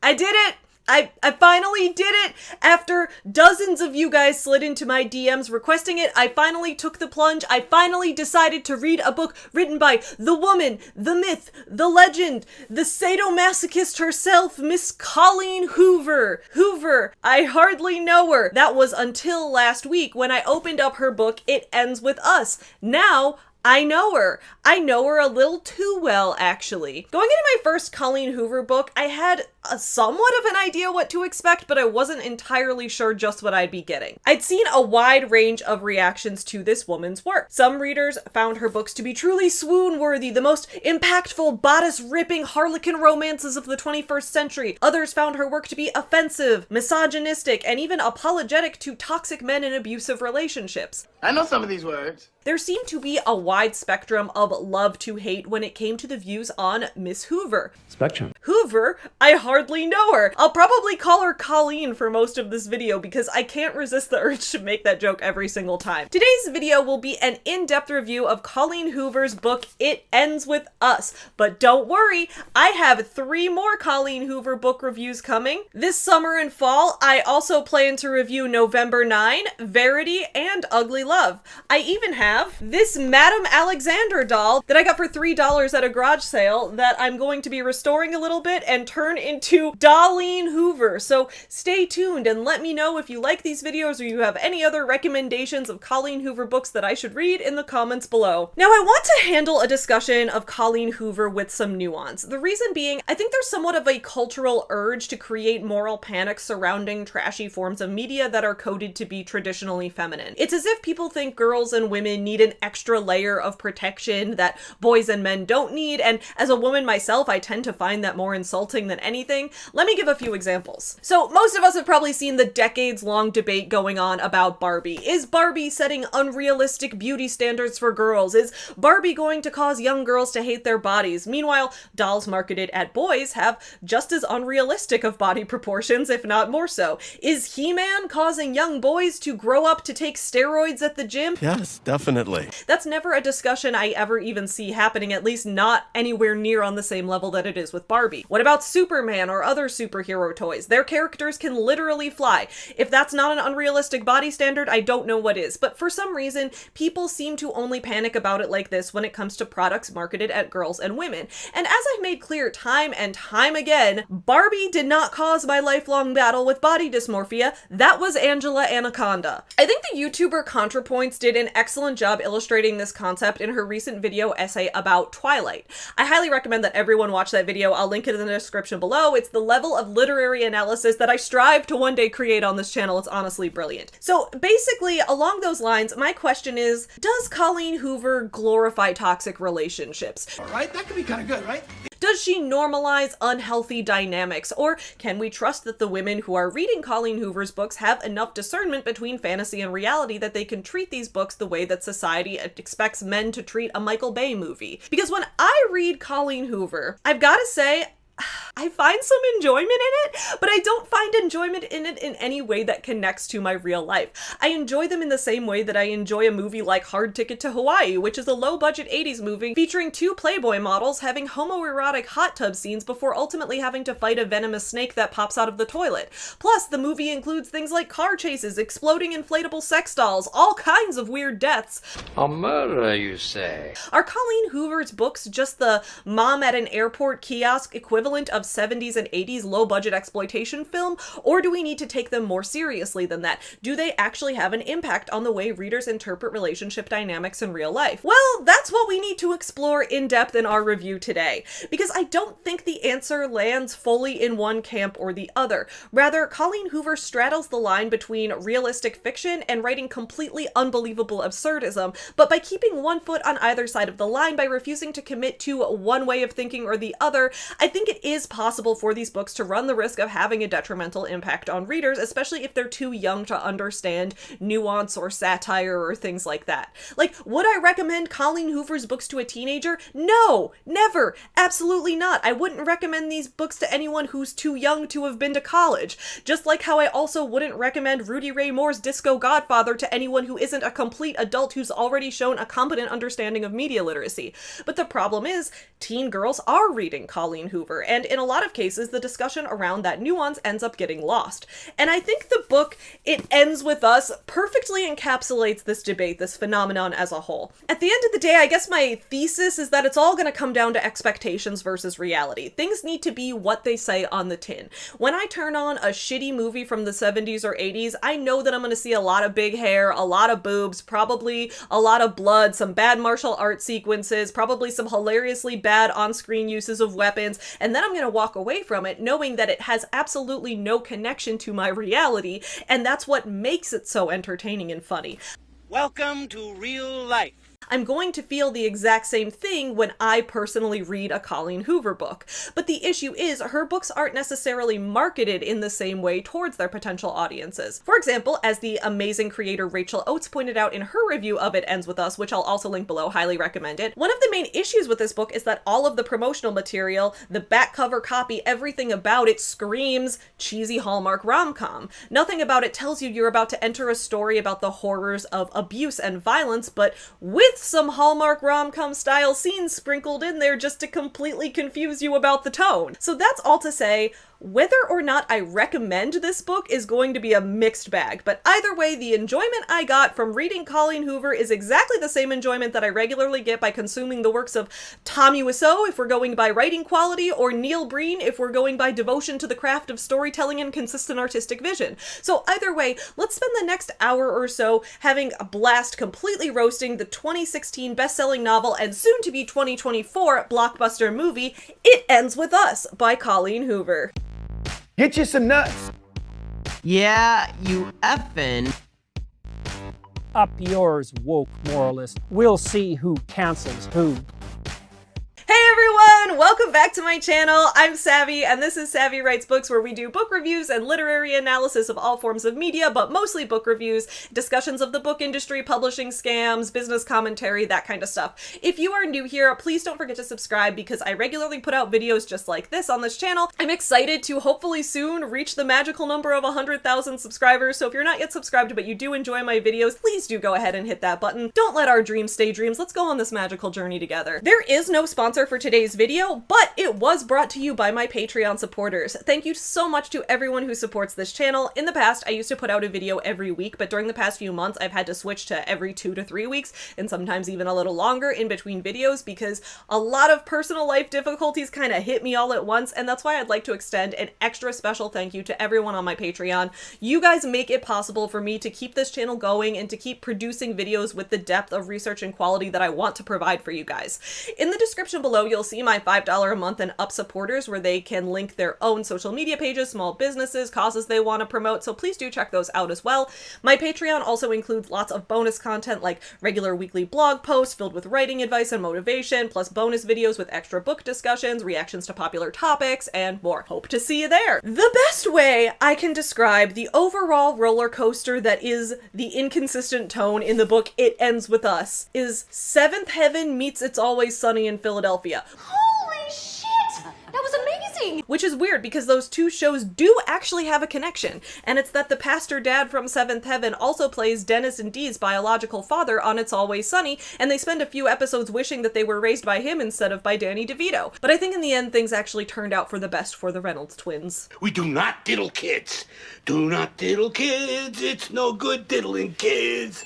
I did it! I finally did it! After dozens of you guys slid into my DMs requesting it, I finally took the plunge. I finally decided to read a book written by the woman, the myth, the legend, the sadomasochist herself, Miss Colleen Hoover. Hoover, I hardly know her. That was until last week when I opened up her book, It Ends With Us. Now, I know her. I know her a little too well, actually. Going into my first Colleen Hoover book, I had somewhat of an idea what to expect, but I wasn't entirely sure just what I'd be getting. I'd seen a wide range of reactions to this woman's work. Some readers found her books to be truly swoon-worthy, the most impactful, bodice-ripping harlequin romances of the 21st century. Others found her work to be offensive, misogynistic, and even apologetic to toxic men in abusive relationships. I know some of these words. There seemed to be a wide spectrum of love to hate when it came to the views on Miss Hoover. Spectrum. Hoover? I hardly know her. I'll probably call her Colleen for most of this video because I can't resist the urge to make that joke every single time. Today's video will be an in-depth review of Colleen Hoover's book, It Ends With Us. But don't worry, I have 3 more Colleen Hoover book reviews coming. This summer and fall, I also plan to review November 9, Verity, and Ugly Love. I even have this Madame Alexander doll that I got for $3 at a garage sale that I'm going to be restoring a little bit and turn into Dolleen Hoover. So stay tuned and let me know if you like these videos or you have any other recommendations of Colleen Hoover books that I should read in the comments below. Now, I want to handle a discussion of Colleen Hoover with some nuance. The reason being, I think there's somewhat of a cultural urge to create moral panic surrounding trashy forms of media that are coded to be traditionally feminine. It's as if people think girls and women need an extra layer of protection that boys and men don't need, and as a woman myself, I tend to find that more insulting than anything. Let me give a few examples. So most of us have probably seen the decades-long debate going on about Barbie. Is Barbie setting unrealistic beauty standards for girls? Is Barbie going to cause young girls to hate their bodies? Meanwhile, dolls marketed at boys have just as unrealistic of body proportions, if not more so. Is He-Man causing young boys to grow up to take steroids at the gym? Yes, definitely. That's never a discussion I ever even see happening, at least not anywhere near on the same level that it is with Barbie. What about Superman or other superhero toys? Their characters can literally fly. If that's not an unrealistic body standard, I don't know what is. But for some reason, people seem to only panic about it like this when it comes to products marketed at girls and women. And as I've made clear time and time again, Barbie did not cause my lifelong battle with body dysmorphia. That was Angela Anaconda. I think the YouTuber ContraPoints did an excellent job illustrating this concept in her recent video essay about Twilight. I highly recommend that everyone watch that video. I'll link it in the description below. It's the level of literary analysis that I strive to one day create on this channel. It's honestly brilliant. So basically, along those lines, my question is, does Colleen Hoover glorify toxic relationships? All right, that could be kind of good, right? Does she normalize unhealthy dynamics? Or can we trust that the women who are reading Colleen Hoover's books have enough discernment between fantasy and reality that they can treat these books the way that society expects men to treat a Michael Bay movie? Because when I read Colleen Hoover, I've got to say, I find some enjoyment in it, but I don't find enjoyment in it in any way that connects to my real life. I enjoy them in the same way that I enjoy a movie like Hard Ticket to Hawaii, which is a low-budget 80s movie featuring 2 Playboy models having homoerotic hot tub scenes before ultimately having to fight a venomous snake that pops out of the toilet. Plus, the movie includes things like car chases, exploding inflatable sex dolls, all kinds of weird deaths. A murder, you say? Are Colleen Hoover's books just the mom at an airport kiosk equivalent of 70s and 80s low-budget exploitation film, or do we need to take them more seriously than that? Do they actually have an impact on the way readers interpret relationship dynamics in real life? Well, that's what we need to explore in depth in our review today, because I don't think the answer lands fully in one camp or the other. Rather, Colleen Hoover straddles the line between realistic fiction and writing completely unbelievable absurdism, but by keeping one foot on either side of the line, by refusing to commit to one way of thinking or the other, I think it is possible for these books to run the risk of having a detrimental impact on readers, especially if they're too young to understand nuance or satire or things like that. Like, would I recommend Colleen Hoover's books to a teenager? No, never, absolutely not. I wouldn't recommend these books to anyone who's too young to have been to college. Just like how I also wouldn't recommend Rudy Ray Moore's Disco Godfather to anyone who isn't a complete adult who's already shown a competent understanding of media literacy. But the problem is, teen girls are reading Colleen Hoover, and in a lot of cases, the discussion around that nuance ends up getting lost. And I think the book, It Ends With Us, perfectly encapsulates this debate, this phenomenon as a whole. At the end of the day, I guess my thesis is that it's all going to come down to expectations versus reality. Things need to be what they say on the tin. When I turn on a shitty movie from the 70s or 80s, I know that I'm going to see a lot of big hair, a lot of boobs, probably a lot of blood, some bad martial arts sequences, probably some hilariously bad on-screen uses of weapons, and then I'm going to walk away from it knowing that it has absolutely no connection to my reality, and that's what makes it so entertaining and funny. Welcome to real life. I'm going to feel the exact same thing when I personally read a Colleen Hoover book. But the issue is, her books aren't necessarily marketed in the same way towards their potential audiences. For example, as the amazing creator Rachel Oates pointed out in her review of It Ends With Us, which I'll also link below, highly recommend it, one of the main issues with this book is that all of the promotional material, the back cover copy, everything about it screams cheesy Hallmark rom-com. Nothing about it tells you you're about to enter a story about the horrors of abuse and violence, but with some Hallmark rom-com style scenes sprinkled in there just to completely confuse you about the tone. So that's all to say, whether or not I recommend this book is going to be a mixed bag, but either way, the enjoyment I got from reading Colleen Hoover is exactly the same enjoyment that I regularly get by consuming the works of Tommy Wiseau if we're going by writing quality, or Neil Breen if we're going by devotion to the craft of storytelling and consistent artistic vision. So either way, let's spend the next hour or so having a blast completely roasting the 2016 best-selling novel and soon-to-be 2024 blockbuster movie, It Ends With Us by Colleen Hoover. Get you some nuts. Yeah, you effin'. Up yours, woke moralist. We'll see who cancels who. Hey everyone! Welcome back to my channel. I'm Savvy, and this is Savvy Writes Books, where we do book reviews and literary analysis of all forms of media, but mostly book reviews, discussions of the book industry, publishing scams, business commentary, that kind of stuff. If you are new here, please don't forget to subscribe because I regularly put out videos just like this on this channel. I'm excited to hopefully soon reach the magical number of 100,000 subscribers, so if you're not yet subscribed but you do enjoy my videos, please do go ahead and hit that button. Don't let our dreams stay dreams. Let's go on this magical journey together. There is no sponsor for today's video, but it was brought to you by my Patreon supporters. Thank you so much to everyone who supports this channel. In the past, I used to put out a video every week, but during the past few months, I've had to switch to every 2 to 3 weeks, and sometimes even a little longer in between videos because a lot of personal life difficulties kind of hit me all at once, and that's why I'd like to extend an extra special thank you to everyone on my Patreon. You guys make it possible for me to keep this channel going and to keep producing videos with the depth of research and quality that I want to provide for you guys. In the description below, you'll see my $5 a month and up supporters where they can link their own social media pages, small businesses, causes they want to promote, so please do check those out as well. My Patreon also includes lots of bonus content like regular weekly blog posts filled with writing advice and motivation, plus bonus videos with extra book discussions, reactions to popular topics, and more. Hope to see you there. The best way I can describe the overall roller coaster that is the inconsistent tone in the book It Ends With Us is Seventh Heaven meets It's Always Sunny in Philadelphia. Holy shit! That was amazing! Which is weird because those two shows do actually have a connection, and it's that the pastor dad from Seventh Heaven also plays Dennis and Dee's biological father on It's Always Sunny, and they spend a few episodes wishing that they were raised by him instead of by Danny DeVito. But I think in the end things actually turned out for the best for the Reynolds twins. We do not diddle kids. Do not diddle kids. It's no good diddling kids.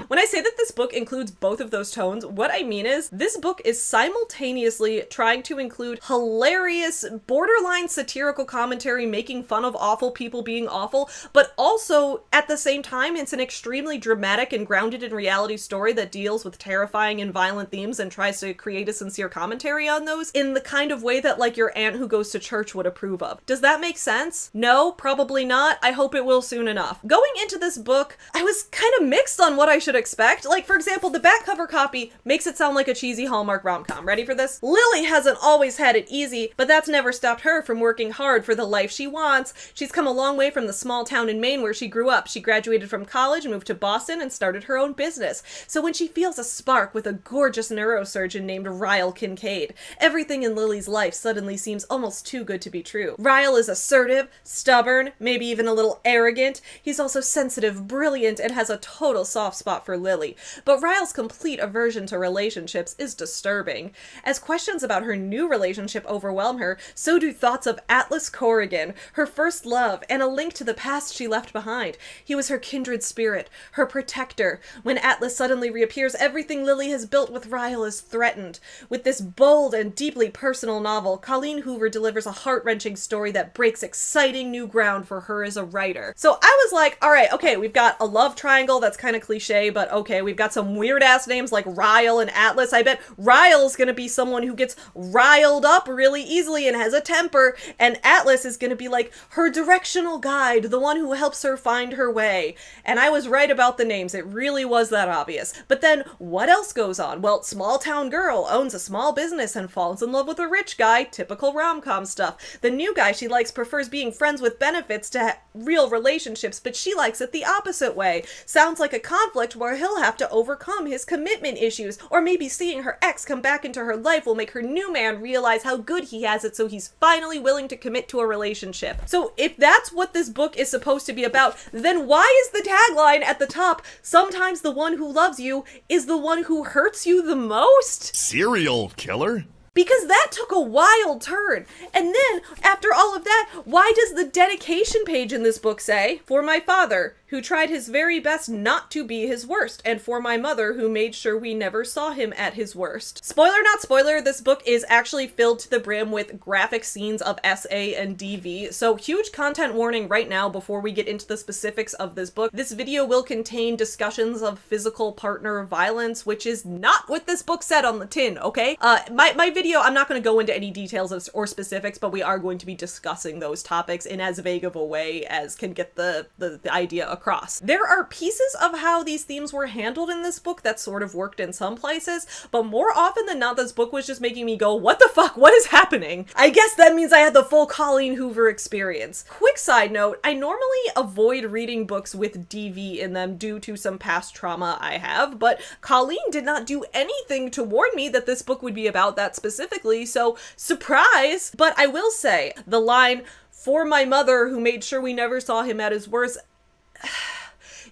When I say that this book includes both of those tones, what I mean is this book is simultaneously trying to include hilarious, borderline satirical commentary making fun of awful people being awful, but also at the same time it's an extremely dramatic and grounded in reality story that deals with terrifying and violent themes and tries to create a sincere commentary on those in the kind of way that like your aunt who goes to church would approve of. Does that make sense? No, probably not. I hope it will soon enough. Going into this book, I was kind of mixed on what I should expect. Like, for example, the back cover copy makes it sound like a cheesy Hallmark rom-com. Ready for this? Lily hasn't always had it easy, but that's never stopped her from working hard for the life she wants. She's come a long way from the small town in Maine where she grew up. She graduated from college, moved to Boston, and started her own business. So when she feels a spark with a gorgeous neurosurgeon named Ryle Kincaid, everything in Lily's life suddenly seems almost too good to be true. Ryle is assertive, stubborn, maybe even a little arrogant. He's also sensitive, brilliant, and has a total soft spot for Lily, but Ryle's complete aversion to relationships is disturbing. As questions about her new relationship overwhelm her, so do thoughts of Atlas Corrigan, her first love, and a link to the past she left behind. He was her kindred spirit, her protector. When Atlas suddenly reappears, everything Lily has built with Ryle is threatened. With this bold and deeply personal novel, Colleen Hoover delivers a heart-wrenching story that breaks exciting new ground for her as a writer. So I was like, alright, okay, we've got a love triangle that's kind of cliche, but okay, we've got some weird-ass names like Ryle and Atlas. I bet Ryle's gonna be someone who gets riled up really easily and has a temper, and Atlas is gonna be like her directional guide, the one who helps her find her way. And I was right about the names, it really was that obvious. But then, what else goes on? Well, small town girl owns a small business and falls in love with a rich guy, typical rom-com stuff. The new guy she likes prefers being friends with benefits to real relationships, but she likes it the opposite way. Sounds like a conflict where he'll have to overcome his commitment issues, or maybe seeing her ex come back into her life will make her new man realize how good he has it, so he's finally willing to commit to a relationship. So if that's what this book is supposed to be about, then why is the tagline at the top, sometimes the one who loves you is the one who hurts you the most? Serial killer? Because that took a wild turn. And then, after all of that, why does the dedication page in this book say, "For my father, who tried his very best not to be his worst, and for my mother, who made sure we never saw him at his worst"? Spoiler not spoiler, this book is actually filled to the brim with graphic scenes of SA and DV, so huge content warning right now before we get into the specifics of this book. This video will contain discussions of physical partner violence, which is not what this book said on the tin, okay? My video, I'm not going to go into any details or specifics, but we are going to be discussing those topics in as vague of a way as can get the idea across. There are pieces of how these themes were handled in this book that sort of worked in some places, but more often than not, this book was just making me go, what the fuck, what is happening? I guess that means I had the full Colleen Hoover experience. Quick side note, I normally avoid reading books with DV in them due to some past trauma I have, but Colleen did not do anything to warn me that this book would be about that specifically, so surprise! But I will say, the line, "For my mother, who made sure we never saw him at his worst,"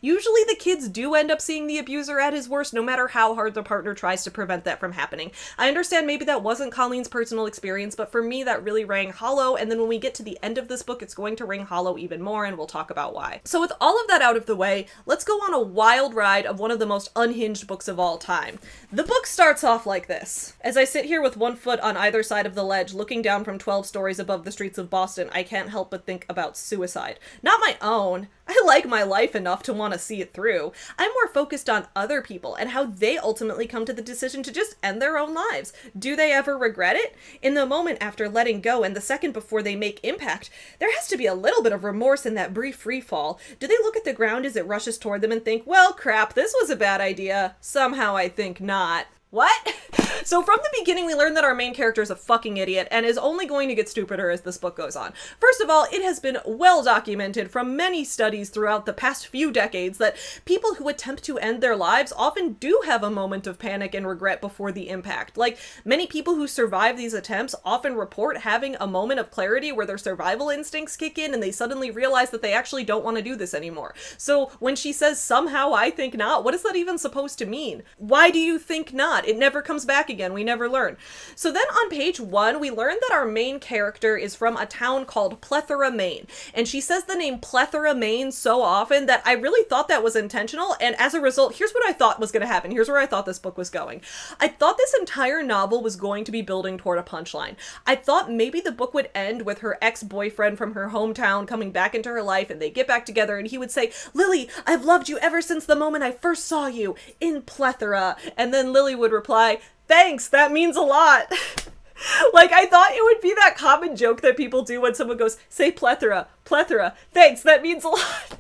usually the kids do end up seeing the abuser at his worst, no matter how hard the partner tries to prevent that from happening. I understand maybe that wasn't Colleen's personal experience, but for me that really rang hollow, and then when we get to the end of this book, it's going to ring hollow even more, and we'll talk about why. So with all of that out of the way, let's go on a wild ride of one of the most unhinged books of all time. The book starts off like this. As I sit here with one foot on either side of the ledge, looking down from 12 stories above the streets of Boston, I can't help but think about suicide. Not my own. I like my life enough to want to see it through. I'm more focused on other people and how they ultimately come to the decision to just end their own lives. Do they ever regret it? In the moment after letting go and the second before they make impact, there has to be a little bit of remorse in that brief free fall. Do they look at the ground as it rushes toward them and think, well, crap, this was a bad idea? Somehow I think not. What? So from the beginning, we learn that our main character is a fucking idiot and is only going to get stupider as this book goes on. First of all, it has been well documented from many studies throughout the past few decades that people who attempt to end their lives often do have a moment of panic and regret before the impact. Like, many people who survive these attempts often report having a moment of clarity where their survival instincts kick in and they suddenly realize that they actually don't want to do this anymore. So when she says, "Somehow I think not," what is that even supposed to mean? Why do you think not? It never comes back again. We never learn. So then on page 1, we learn that our main character is from a town called Plethora, Maine. And she says the name Plethora, Maine so often that I really thought that was intentional. And as a result, here's what I thought was going to happen. Here's where I thought this book was going. I thought this entire novel was going to be building toward a punchline. I thought maybe the book would end with her ex-boyfriend from her hometown coming back into her life and they get back together and he would say, "Lily, I've loved you ever since the moment I first saw you in Plethora." And then Lily would reply, "Thanks, that means a lot." Like, I thought it would be that common joke that people do when someone goes, "Say plethora, plethora, thanks, that means a lot."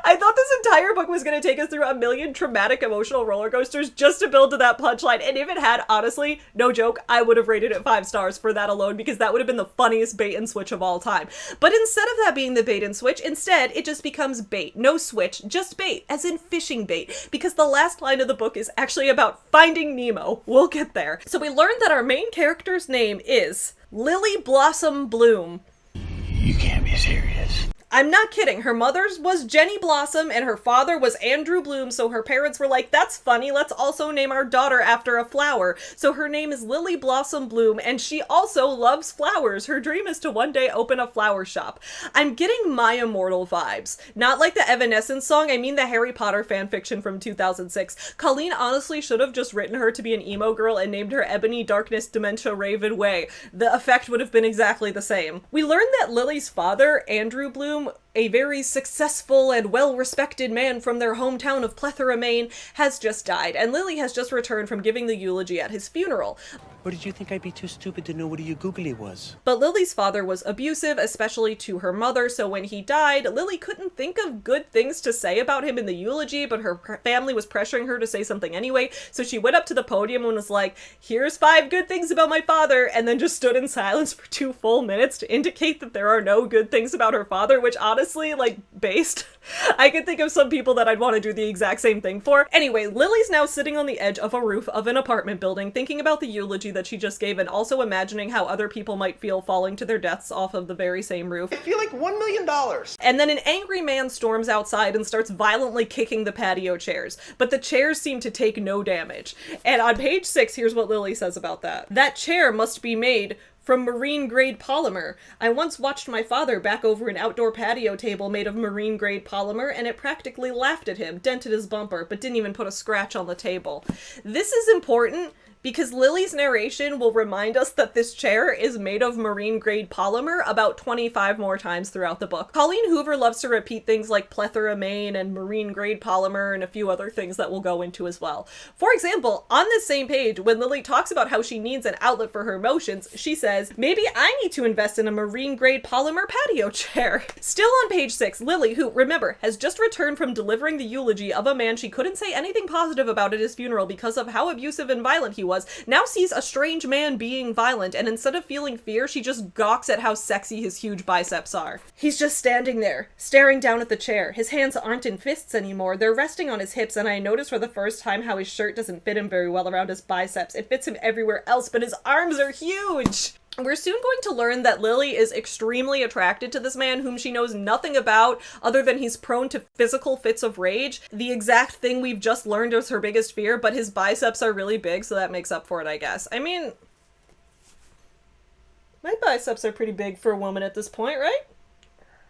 I thought this entire book was going to take us through a million traumatic emotional roller coasters just to build to that punchline, and if it had, honestly, no joke, I would have rated it 5 stars for that alone, because that would have been the funniest bait and switch of all time. But instead of that being the bait and switch, instead it just becomes bait. No switch, just bait, as in fishing bait, because the last line of the book is actually about finding Nemo. We'll get there. So we learned that our main character's name is Lily Blossom Bloom. You can't be serious. I'm not kidding. Her mother's was Jenny Blossom and her father was Andrew Bloom, so her parents were like, that's funny, let's also name our daughter after a flower. So her name is Lily Blossom Bloom, and she also loves flowers. Her dream is to one day open a flower shop. I'm getting My Immortal vibes. Not like the Evanescence song, I mean the Harry Potter fanfiction from 2006. Colleen honestly should have just written her to be an emo girl and named her Ebony Darkness Dementia Raven Way. The effect would have been exactly the same. We learned that Lily's father, Andrew Bloom, a very successful and well-respected man from their hometown of Plethora, Maine, has just died, and Lily has just returned from giving the eulogy at his funeral. Or did you think I'd be too stupid to know what a googly was? But Lily's father was abusive, especially to her mother, so when he died, Lily couldn't think of good things to say about him in the eulogy, but her family was pressuring her to say something anyway, so she went up to the podium and was like, here's 5 good things about my father, and then just stood in silence for 2 full minutes to indicate that there are no good things about her father, which honestly, like, based, I could think of some people that I'd want to do the exact same thing for. Anyway, Lily's now sitting on the edge of a roof of an apartment building, thinking about the eulogy that she just gave and also imagining how other people might feel falling to their deaths off of the very same roof. I feel like $1 million. And then an angry man storms outside and starts violently kicking the patio chairs, but the chairs seem to take no damage. And on page 6, here's what Lily says about that. That chair must be made from marine-grade polymer. I once watched my father back over an outdoor patio table made of marine-grade polymer, and it practically laughed at him, dented his bumper, but didn't even put a scratch on the table. This is important because Lily's narration will remind us that this chair is made of marine-grade polymer about 25 more times throughout the book. Colleen Hoover loves to repeat things like plethora Maine and marine-grade polymer and a few other things that we'll go into as well. For example, on this same page, when Lily talks about how she needs an outlet for her emotions, she says, maybe I need to invest in a marine-grade polymer patio chair. Still on page 6, Lily, who, remember, has just returned from delivering the eulogy of a man she couldn't say anything positive about at his funeral because of how abusive and violent he was, now sees a strange man being violent, and instead of feeling fear, she just gawks at how sexy his huge biceps are. He's just standing there, staring down at the chair. His hands aren't in fists anymore, they're resting on his hips, and I notice for the first time how his shirt doesn't fit him very well around his biceps. It fits him everywhere else, but his arms are huge! We're soon going to learn that Lily is extremely attracted to this man whom she knows nothing about other than he's prone to physical fits of rage. The exact thing we've just learned is her biggest fear, but his biceps are really big, so that makes up for it, I guess. I mean, my biceps are pretty big for a woman at this point, right?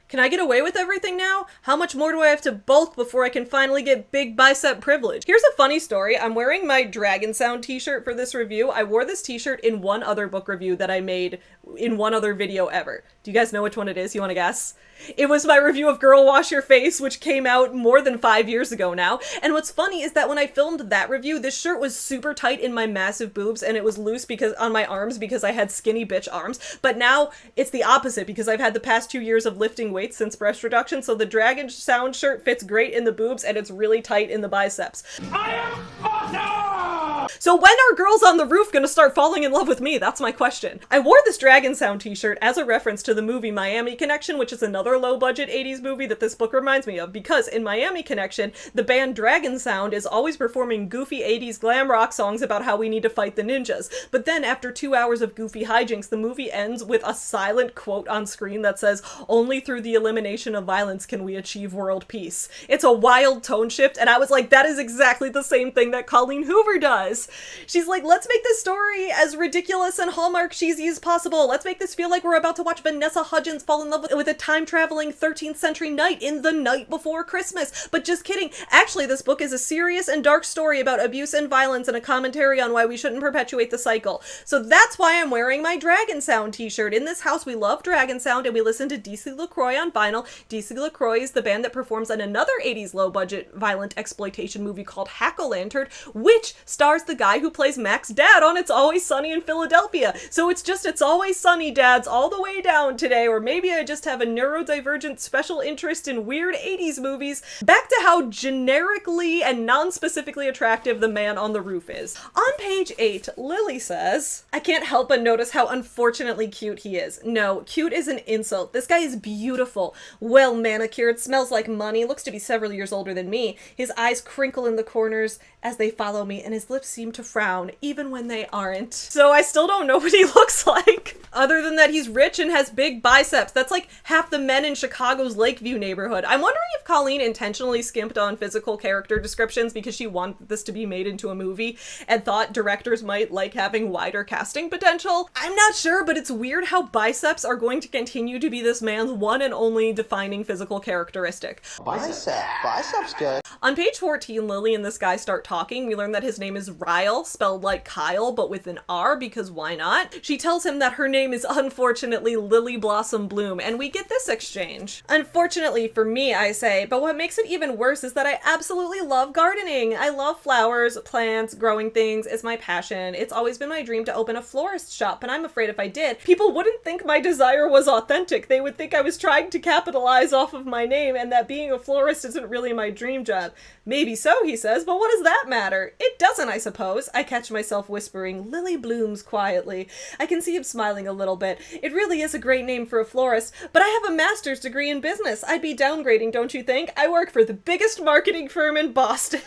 Can I get away with everything now? How much more do I have to bulk before I can finally get big bicep privilege? Here's a funny story. I'm wearing my Dragon Sound t-shirt for this review. I wore this t-shirt in one other book review that I made in one other video ever. Do you guys know which one it is? You want to guess? It was my review of Girl Wash Your Face, which came out more than 5 years ago now. And what's funny is that when I filmed that review, this shirt was super tight in my massive boobs and it was loose because on my arms because I had skinny bitch arms. But now it's the opposite because I've had the past 2 years of lifting weights since breast reduction. So the Dragon Sound shirt fits great in the boobs and it's really tight in the biceps. I am awesome! So when are girls on the roof gonna start falling in love with me? That's my question. I wore this Dragon Sound t-shirt as a reference to the movie Miami Connection, which is another low-budget 80s movie that this book reminds me of, because in Miami Connection, the band Dragon Sound is always performing goofy 80s glam rock songs about how we need to fight the ninjas. But then after 2 hours of goofy hijinks, the movie ends with a silent quote on screen that says, "Only through the elimination of violence can we achieve world peace." It's a wild tone shift, and I was like, that is exactly the same thing that Colleen Hoover does. She's like, let's make this story as ridiculous and Hallmark cheesy as possible. Let's make this feel like we're about to watch Vanessa Hudgens fall in love with a time-traveling 13th century knight in The Night Before Christmas. But just kidding. Actually, this book is a serious and dark story about abuse and violence and a commentary on why we shouldn't perpetuate the cycle. So that's why I'm wearing my Dragon Sound t-shirt. In this house, we love Dragon Sound and we listen to DC LaCroix on vinyl. DC LaCroix is the band that performs in another 80s low-budget violent exploitation movie called Hack-O-Lantern, which stars the guy who plays Mac's dad on It's Always Sunny in Philadelphia. So it's Always Sunny dads all the way down today, or maybe I just have a neurodivergent special interest in weird 80s movies. Back to how generically and non-specifically attractive the man on the roof is. On page 8, Lily says, I can't help but notice how unfortunately cute he is. No, cute is an insult. This guy is beautiful, well manicured, smells like money, looks to be several years older than me. His eyes crinkle in the corners as they follow me, and his lips seem to frown, even when they aren't. So I still don't know what he looks like, other than that he's rich and has big biceps. That's like half the men in Chicago's Lakeview neighborhood. I'm wondering if Colleen intentionally skimped on physical character descriptions because she wanted this to be made into a movie and thought directors might like having wider casting potential. I'm not sure, but it's weird how biceps are going to continue to be this man's one and only defining physical characteristic. Biceps good. On page 14, Lily and this guy start talking. We learn that his name is Ryle, spelled like Kyle, but with an R, because why not? She tells him that her name is unfortunately Lily Blossom Bloom, and we get this exchange. Unfortunately for me, I say, but what makes it even worse is that I absolutely love gardening. I love flowers, plants, growing things. It's my passion. It's always been my dream to open a florist shop, but I'm afraid if I did, people wouldn't think my desire was authentic. They would think I was trying to capitalize off of my name and that being a florist isn't really my dream job. Maybe so, he says, but what does that matter? It doesn't, I suppose. I catch myself whispering, Lily blooms quietly. I can see him smiling a little bit. It really is a great name for a florist, but I have a master's degree in business. I'd be downgrading, don't you think? I work for the biggest marketing firm in Boston.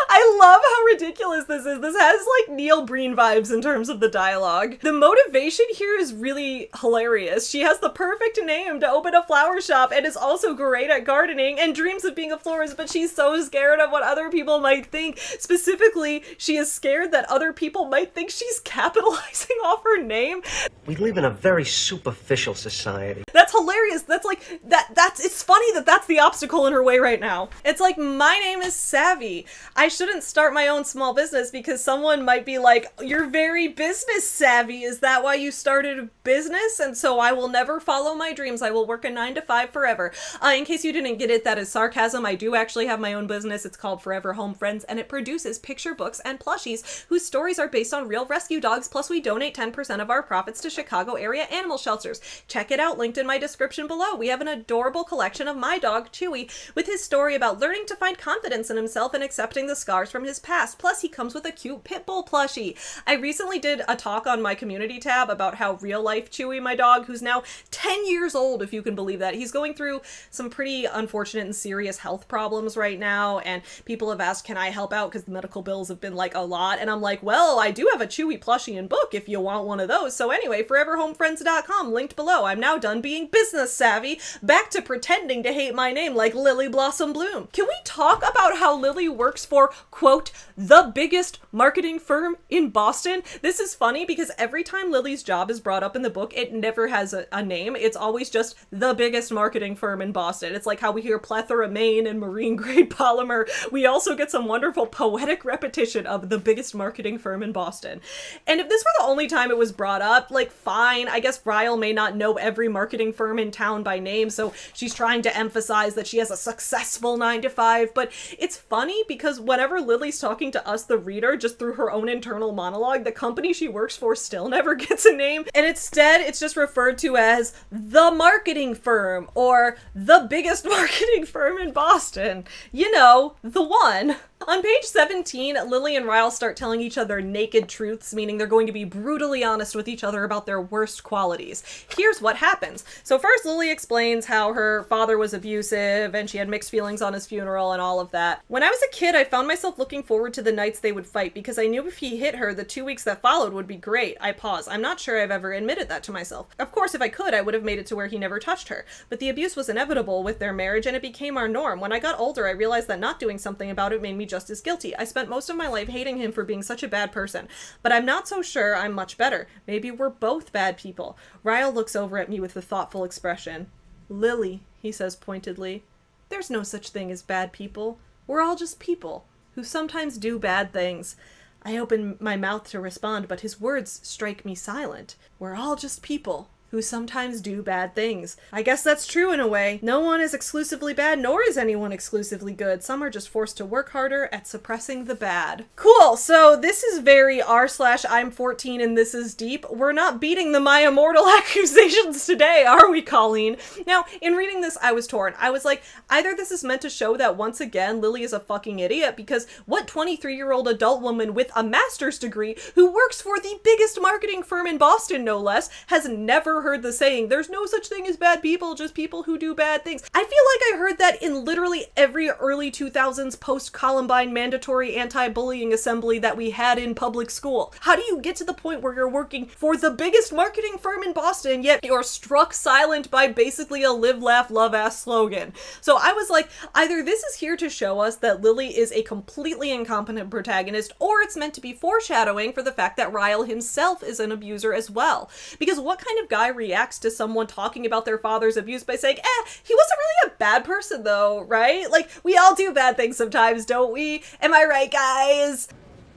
I love how ridiculous this is. This has like Neil Breen vibes in terms of the dialogue. The motivation here is really hilarious. She has the perfect name to open a flower shop and is also great at gardening and dreams of being a florist, but she's so scared of what other people might think. Specifically, she is scared that other people might think she's capitalizing off her name. We live in a very superficial society. That's hilarious. That's like, it's funny that that's the obstacle in her way right now. It's like, my name is Savvy. I shouldn't start my own small business because someone might be like, you're very business savvy. Is that why you started a business? And so I will never follow my dreams. I will work a 9-to-5 forever. In case you didn't get it, that is sarcasm. I do actually have my own business. It's called Forever Home Friends, and it produces picture books and plushies whose stories are based on real rescue dogs. Plus we donate 10% of our profits to Chicago area animal shelters. Check it out, linked in my description below. We have an adorable collection of my dog, Chewy, with his story about learning to find confidence in himself and accepting the scars from his past. Plus he comes with a cute pit bull plushie. I recently did a talk on my community tab about how real life Chewy, my dog, who's now 10 years old, if you can believe that, he's going through some pretty unfortunate and serious health problems right now, and people have asked, can I help out, because the medical bills have been like a lot, and I'm like, well, I do have a Chewy plushie and book if you want one of those. So anyway, foreverhomefriends.com, linked below. I'm now done being business savvy, back to pretending to hate my name like Lily Blossom Bloom. Can we talk about how Lily works for, quote, the biggest marketing firm in Boston? This is funny because every time Lily's job is brought up in the book, it never has a name. It's always just the biggest marketing firm in Boston. It's like how we hear plethora Maine and marine grade polymer. We also get some wonderful poetic repetition of the biggest marketing firm in Boston. And if this were the only time it was brought up, like, fine. I guess Ryle may not know every marketing firm in town by name, so she's trying to emphasize that she has a successful 9-to-5, but it's funny because whenever Lily's talking to us, the reader, just through her own internal monologue, the company she works for still never gets a name, and instead it's just referred to as the marketing firm or the biggest marketing firm in Boston. You know, the one. On page 17, Lily and Ryle start telling each other naked truths, meaning they're going to be brutally honest with each other about their worst qualities. Here's what happens. So first, Lily explains how her father was abusive and she had mixed feelings on his funeral and all of that. When I was a kid, I found myself looking forward to the nights they would fight because I knew if he hit her, the 2 weeks that followed would be great. I pause. I'm not sure I've ever admitted that to myself. Of course, if I could, I would have made it to where he never touched her. But the abuse was inevitable with their marriage and it became our norm. When I got older, I realized that not doing something about it made me just as guilty. I spent most of my life hating him for being such a bad person, but I'm not so sure I'm much better. Maybe we're both bad people. Ryle looks over at me with a thoughtful expression. Lily, he says pointedly, there's no such thing as bad people. We're all just people who sometimes do bad things. I open my mouth to respond, but his words strike me silent. We're all just people who sometimes do bad things. I guess that's true in a way. No one is exclusively bad, nor is anyone exclusively good. Some are just forced to work harder at suppressing the bad. Cool, so this is very r/I'm 14 and this is deep. We're not beating the My Immortal accusations today, are we, Colleen? Now, in reading this, I was torn. I was like, either this is meant to show that once again, Lily is a fucking idiot, because what 23-year-old adult woman with a master's degree who works for the biggest marketing firm in Boston, no less, has never ever heard the saying, there's no such thing as bad people, just people who do bad things. I feel like I heard that in literally every early 2000s post-Columbine mandatory anti-bullying assembly that we had in public school. How do you get to the point where you're working for the biggest marketing firm in Boston, yet you're struck silent by basically a live, laugh, love-ass slogan? So I was like, either this is here to show us that Lily is a completely incompetent protagonist, or it's meant to be foreshadowing for the fact that Ryle himself is an abuser as well. Because what kind of guy reacts to someone talking about their father's abuse by saying, he wasn't really a bad person though, right? Like, we all do bad things sometimes, don't we? Am I right, guys?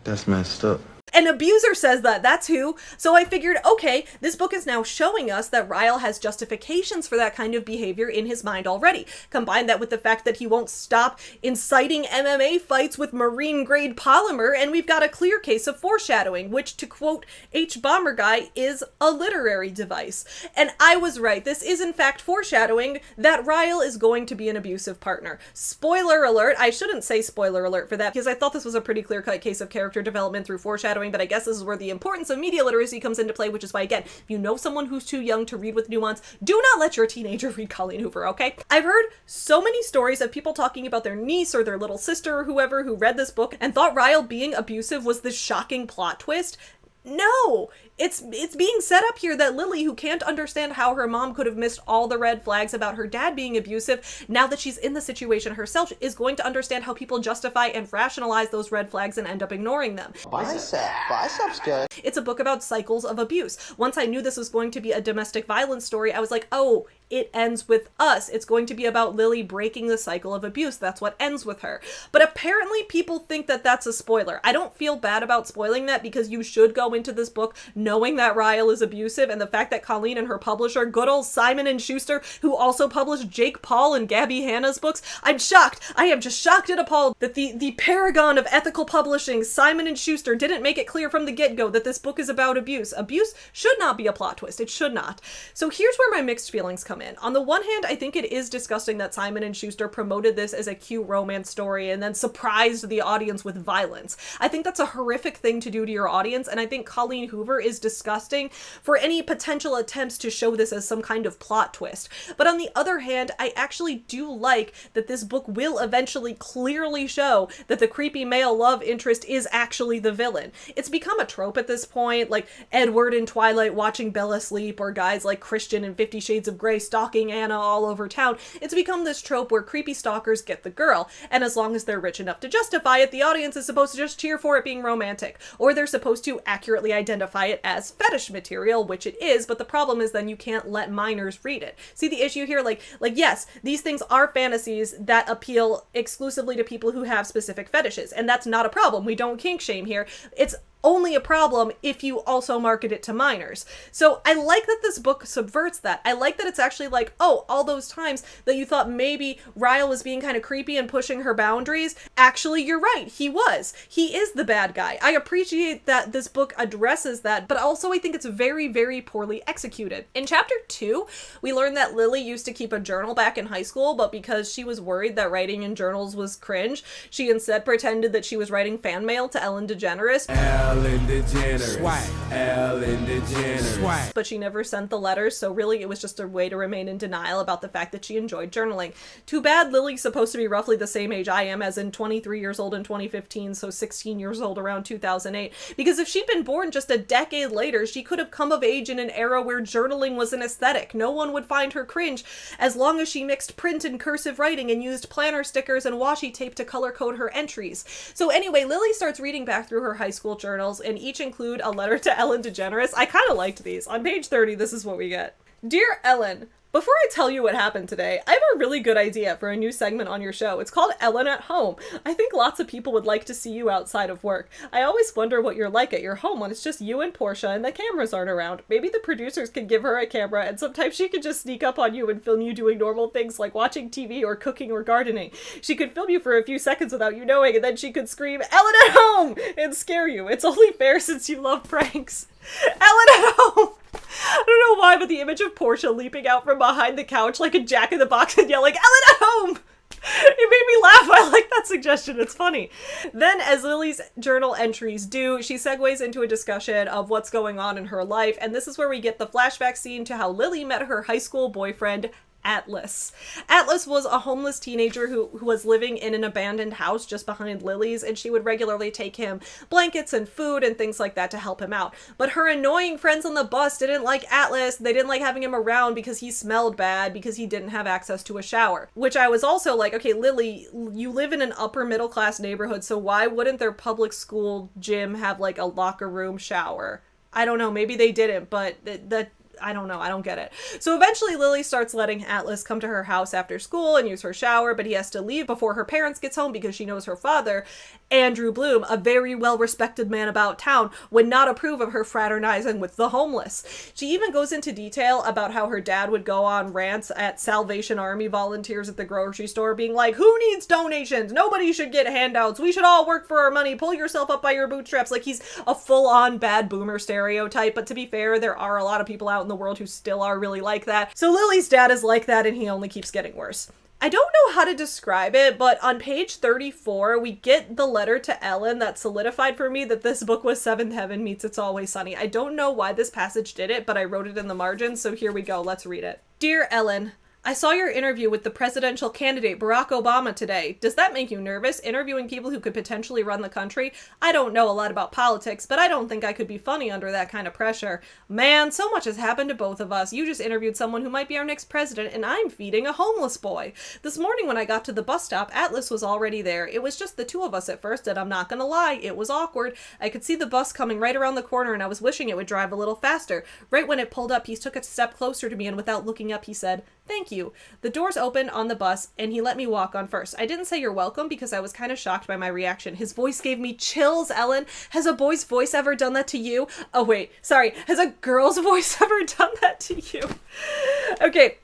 That's messed up. An abuser says that, that's who. So I figured, okay, this book is now showing us that Ryle has justifications for that kind of behavior in his mind already. Combine that with the fact that he won't stop inciting MMA fights with marine-grade polymer, and we've got a clear case of foreshadowing, which, to quote H. Bomber Guy, is a literary device. And I was right. This is, in fact, foreshadowing that Ryle is going to be an abusive partner. Spoiler alert. I shouldn't say spoiler alert for that, because I thought this was a pretty clear-cut case of character development through foreshadowing, but I guess this is where the importance of media literacy comes into play, which is why, again, if you know someone who's too young to read with nuance, do not let your teenager read Colleen Hoover, okay? I've heard so many stories of people talking about their niece or their little sister or whoever who read this book and thought Ryle being abusive was this shocking plot twist. No! It's being set up here that Lily, who can't understand how her mom could have missed all the red flags about her dad being abusive, now that she's in the situation herself, is going to understand how people justify and rationalize those red flags and end up ignoring them. Biceps good. It's a book about cycles of abuse. Once I knew this was going to be a domestic violence story, I was like, oh, it ends with us. It's going to be about Lily breaking the cycle of abuse. That's what ends with her. But apparently people think that that's a spoiler. I don't feel bad about spoiling that, because you should go into this book knowing that Ryle is abusive, and the fact that Colleen and her publisher, good old Simon & Schuster, who also published Jake Paul and Gabby Hanna's books, I'm shocked. I am just shocked and appalled that the paragon of ethical publishing, Simon & Schuster, didn't make it clear from the get-go that this book is about abuse. Abuse should not be a plot twist. It should not. So here's where my mixed feelings come in. On the one hand, I think it is disgusting that Simon & Schuster promoted this as a cute romance story and then surprised the audience with violence. I think that's a horrific thing to do to your audience, and I think Colleen Hoover is disgusting for any potential attempts to show this as some kind of plot twist. But on the other hand, I actually do like that this book will eventually clearly show that the creepy male love interest is actually the villain. It's become a trope at this point, like Edward in Twilight watching Bella sleep, or guys like Christian in 50 Shades of Grey stalking Anna all over town. It's become this trope where creepy stalkers get the girl, and as long as they're rich enough to justify it, the audience is supposed to just cheer for it being romantic, or they're supposed to accurately identify it as fetish material, which it is, but the problem is then you can't let minors read it. See the issue here? Like yes, these things are fantasies that appeal exclusively to people who have specific fetishes, and that's not a problem. We don't kink shame here. It's only a problem if you also market it to minors. So I like that this book subverts that. I like that it's actually like, oh, all those times that you thought maybe Ryle was being kind of creepy and pushing her boundaries, actually you're right, he was. He is the bad guy. I appreciate that this book addresses that, but also I think it's very, very poorly executed. In chapter 2, we learn that Lily used to keep a journal back in high school, but because she was worried that writing in journals was cringe, she instead pretended that she was writing fan mail to Ellen DeGeneres. Ellen DeGeneres. Swag. Ellen DeGeneres. Swag. But she never sent the letters, so really it was just a way to remain in denial about the fact that she enjoyed journaling. Too bad Lily's supposed to be roughly the same age I am, as in 23 years old in 2015, so 16 years old around 2008. Because if she'd been born just a decade later, she could have come of age in an era where journaling was an aesthetic. No one would find her cringe as long as she mixed print and cursive writing and used planner stickers and washi tape to color code her entries. So anyway, Lily starts reading back through her high school journals, and each include a letter to Ellen DeGeneres. I kind of liked these. On page 30, this is what we get. Dear Ellen, before I tell you what happened today, I have a really good idea for a new segment on your show. It's called Ellen at Home. I think lots of people would like to see you outside of work. I always wonder what you're like at your home when it's just you and Portia and the cameras aren't around. Maybe the producers can give her a camera and sometimes she could just sneak up on you and film you doing normal things like watching TV or cooking or gardening. She could film you for a few seconds without you knowing, and then she could scream, "Ellen at Home!" and scare you. It's only fair since you love pranks. Ellen at Home! I don't know why, but the image of Portia leaping out from behind the couch like a jack-in-the-box and yelling, "Ellen at Home!" It made me laugh. I like that suggestion. It's funny. Then, as Lily's journal entries do, she segues into a discussion of what's going on in her life, and this is where we get the flashback scene to how Lily met her high school boyfriend, Atlas. Atlas was a homeless teenager who was living in an abandoned house just behind Lily's, and she would regularly take him blankets and food and things like that to help him out. But her annoying friends on the bus didn't like Atlas. They didn't like having him around because he smelled bad, because he didn't have access to a shower. Which I was also like, okay, Lily, you live in an upper middle class neighborhood, so why wouldn't their public school gym have like a locker room shower? I don't know, maybe they didn't, but I don't know. I don't get it. So eventually Lily starts letting Atlas come to her house after school and use her shower, but he has to leave before her parents gets home because she knows her father, Andrew Bloom, a very well-respected man about town, would not approve of her fraternizing with the homeless. She even goes into detail about how her dad would go on rants at Salvation Army volunteers at the grocery store being like, who needs donations? Nobody should get handouts. We should all work for our money. Pull yourself up by your bootstraps. Like, he's a full-on bad boomer stereotype, but to be fair, there are a lot of people out in the world who still are really like that. So Lily's dad is like that, and he only keeps getting worse. I don't know how to describe it, but on page 34, we get the letter to Ellen that solidified for me that this book was Seventh Heaven meets It's Always Sunny. I don't know why this passage did it, but I wrote it in the margins, so here we go. Let's read it. Dear Ellen, I saw your interview with the presidential candidate Barack Obama today. Does that make you nervous, interviewing people who could potentially run the country? I don't know a lot about politics, but I don't think I could be funny under that kind of pressure. Man, so much has happened to both of us. You just interviewed someone who might be our next president, and I'm feeding a homeless boy. This morning when I got to the bus stop, Atlas was already there. It was just the two of us at first, and I'm not gonna lie, it was awkward. I could see the bus coming right around the corner, and I was wishing it would drive a little faster. Right when it pulled up, he took a step closer to me, and without looking up, he said, "Thank you." The doors opened on the bus, and he let me walk on first. I didn't say you're welcome because I was kind of shocked by my reaction. His voice gave me chills, Ellen. Has a boy's voice ever done that to you? Oh, wait, sorry. Has a girl's voice ever done that to you? Okay,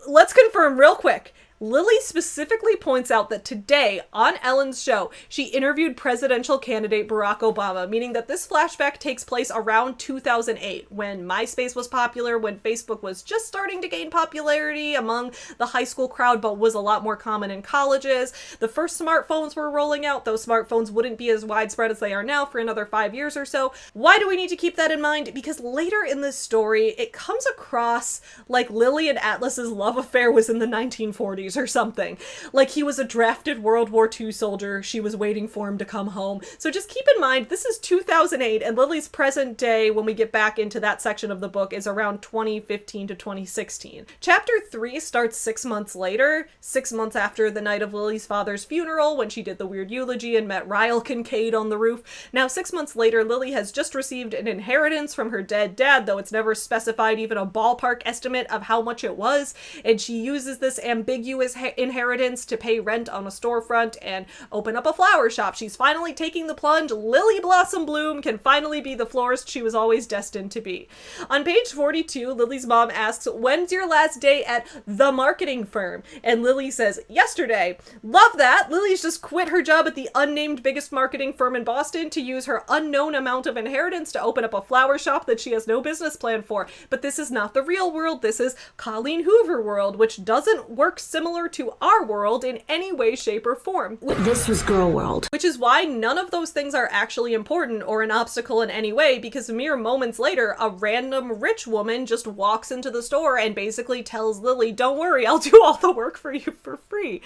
let's confirm real quick. Lily specifically points out that today, on Ellen's show, she interviewed presidential candidate Barack Obama, meaning that this flashback takes place around 2008, when MySpace was popular, when Facebook was just starting to gain popularity among the high school crowd, but was a lot more common in colleges. The first smartphones were rolling out. Those smartphones wouldn't be as widespread as they are now for another 5 years or so. Why do we need to keep that in mind? Because later in this story, it comes across like Lily and Atlas's love affair was in the 1940s. Or something. Like he was a drafted World War II soldier, she was waiting for him to come home. So just keep in mind, this is 2008, and Lily's present day, when we get back into that section of the book, is around 2015 to 2016. Chapter 3 starts 6 months later, 6 months after the night of Lily's father's funeral, when she did the weird eulogy and met Ryle Kincaid on the roof. Now, 6 months later, Lily has just received an inheritance from her dead dad, though it's never specified even a ballpark estimate of how much it was, and she uses this ambiguous inheritance to pay rent on a storefront and open up a flower shop. She's finally taking the plunge. Lily Blossom Bloom can finally be the florist she was always destined to be. On page 42, Lily's mom asks, when's your last day at the marketing firm? And Lily says, yesterday. Love that. Lily's just quit her job at the unnamed biggest marketing firm in Boston to use her unknown amount of inheritance to open up a flower shop that she has no business plan for. But this is not the real world. This is Colleen Hoover world, which doesn't work similar to our world in any way, shape, or form. This was girl world. Which is why none of those things are actually important or an obstacle in any way, because mere moments later, a random rich woman just walks into the store and basically tells Lily, don't worry, I'll do all the work for you for free.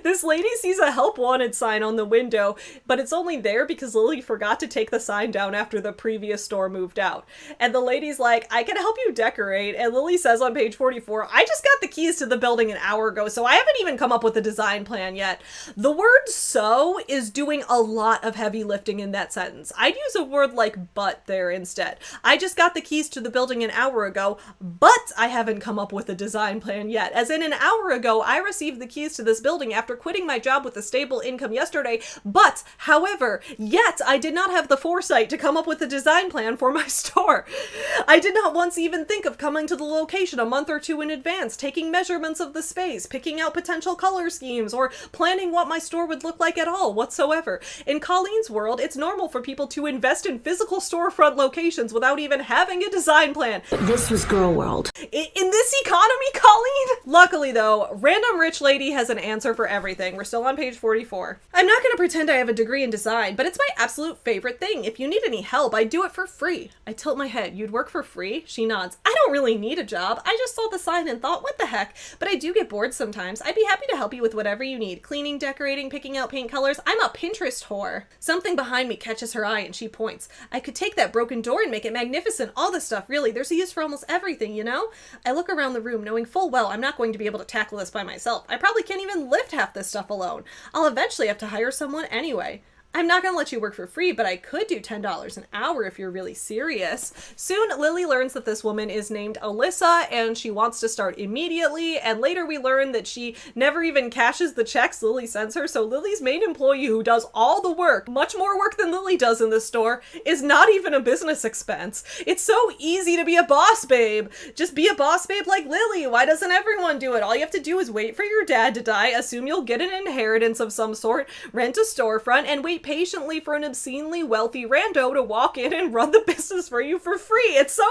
This lady sees a help wanted sign on the window, but it's only there because Lily forgot to take the sign down after the previous store moved out. And the lady's like, I can help you decorate. And Lily says on page 44, I just got the keys to the building an hour ago, so I haven't even come up with a design plan yet. The word so is doing a lot of heavy lifting in that sentence. I'd use a word like but there instead. I just got the keys to the building an hour ago, but I haven't come up with a design plan yet. As in, an hour ago, I received the keys to this building after quitting my job with a stable income yesterday, but, however, yet I did not have the foresight to come up with a design plan for my store. I did not once even think of coming to the location a month or two in advance, taking measurements of the space, picking picking out potential color schemes or planning what my store would look like at all whatsoever. In Colleen's world, it's normal for people to invest in physical storefront locations without even having a design plan. This was girl world. In this economy, Colleen? Luckily though, Random Rich Lady has an answer for everything. We're still on page 44. I'm not gonna pretend I have a degree in design, but it's my absolute favorite thing. If you need any help, I do it for free. I tilt my head. You'd work for free? She nods. I don't really need a job. I just saw the sign and thought, what the heck? But I do get bored sometimes. I'd be happy to help you with whatever you need. Cleaning, decorating, picking out paint colors. I'm a Pinterest whore. Something behind me catches her eye and she points. I could take that broken door and make it magnificent. All this stuff, really. There's a use for almost everything, you know? I look around the room knowing full well I'm not going to be able to tackle this by myself. I probably can't even lift half this stuff alone. I'll eventually have to hire someone anyway. I'm not gonna let you work for free, but I could do $10 an hour if you're really serious. Soon, Lily learns that this woman is named Alyssa and she wants to start immediately, and later we learn that she never even cashes the checks Lily sends her, so Lily's main employee who does all the work, much more work than Lily does in this store, is not even a business expense. It's so easy to be a boss babe. Just be a boss babe like Lily. Why doesn't everyone do it? All you have to do is wait for your dad to die, assume you'll get an inheritance of some sort, rent a storefront, and wait patiently for an obscenely wealthy rando to walk in and run the business for you for free. It's so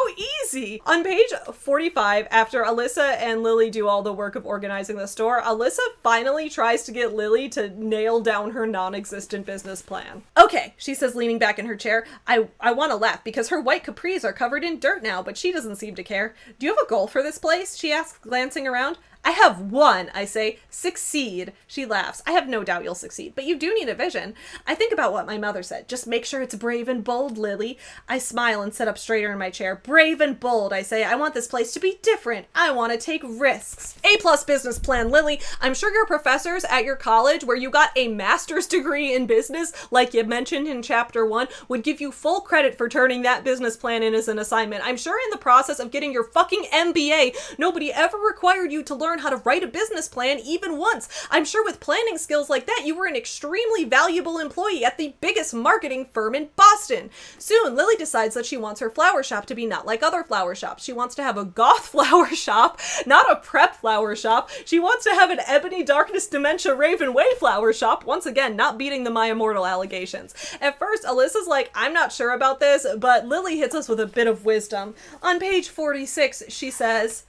easy. On page 45, after Alyssa and Lily do all the work of organizing the store, Alyssa finally tries to get Lily to nail down her non-existent business plan. Okay, she says, leaning back in her chair. I want to laugh because her white capris are covered in dirt now, but she doesn't seem to care. Do you have a goal for this place? She asks, glancing around. I have one, I say. Succeed. She laughs. I have no doubt you'll succeed, but you do need a vision. I think about what my mother said. Just make sure it's brave and bold, Lily. I smile and sit up straighter in my chair. Brave and bold, I say. I want this place to be different. I want to take risks. A+ business plan, Lily. I'm sure your professors at your college, where you got a master's degree in business, like you mentioned in chapter 1, would give you full credit for turning that business plan in as an assignment. I'm sure in the process of getting your fucking MBA, nobody ever required you to learn how to write a business plan even once. I'm sure with planning skills like that, you were an extremely valuable employee at the biggest marketing firm in Boston. Soon, Lily decides that she wants her flower shop to be not like other flower shops. She wants to have a goth flower shop, not a prep flower shop. She wants to have an ebony darkness dementia Raven Way flower shop, once again, not beating the My Immortal allegations. At first, Alyssa's like, I'm not sure about this, but Lily hits us with a bit of wisdom. On page 46, she says,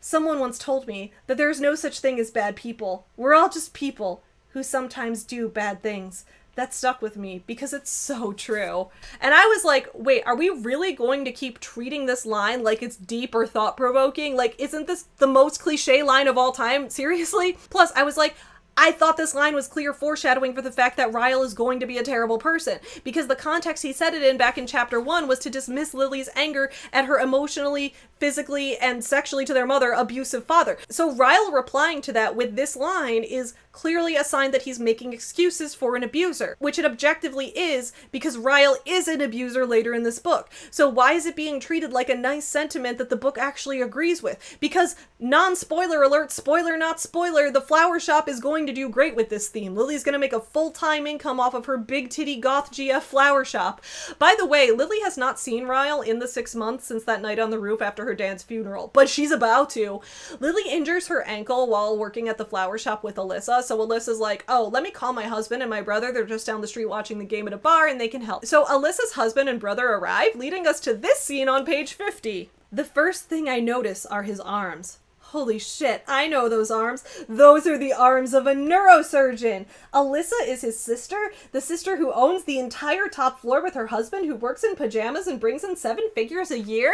someone once told me that there's no such thing as bad people. We're all just people who sometimes do bad things. That stuck with me because it's so true. And I was like, wait, are we really going to keep treating this line like it's deep or thought-provoking? Like, isn't this the most cliche line of all time? Seriously? Plus, I was like, I thought this line was clear foreshadowing for the fact that Ryle is going to be a terrible person, because the context he said it in back in chapter 1 was to dismiss Lily's anger at her emotionally, physically, and sexually to their mother abusive father. So Ryle replying to that with this line is clearly a sign that he's making excuses for an abuser, which it objectively is, because Ryle is an abuser later in this book. So why is it being treated like a nice sentiment that the book actually agrees with? Because non-spoiler alert, spoiler not spoiler, the flower shop is going to do great with this theme. Lily's gonna make a full-time income off of her big titty goth GF flower shop. By the way, Lily has not seen Ryle in the 6 months since that night on the roof after her dad's funeral, but she's about to. Lily injures her ankle while working at the flower shop with Alyssa, so Alyssa's like, oh, let me call my husband and my brother. They're just down the street watching the game at a bar and they can help. So Alyssa's husband and brother arrive, leading us to this scene on page 50. The first thing I notice are his arms. Holy shit, I know those arms. Those are the arms of a neurosurgeon. Alyssa is his sister, the sister who owns the entire top floor with her husband who works in pajamas and brings in 7 figures a year.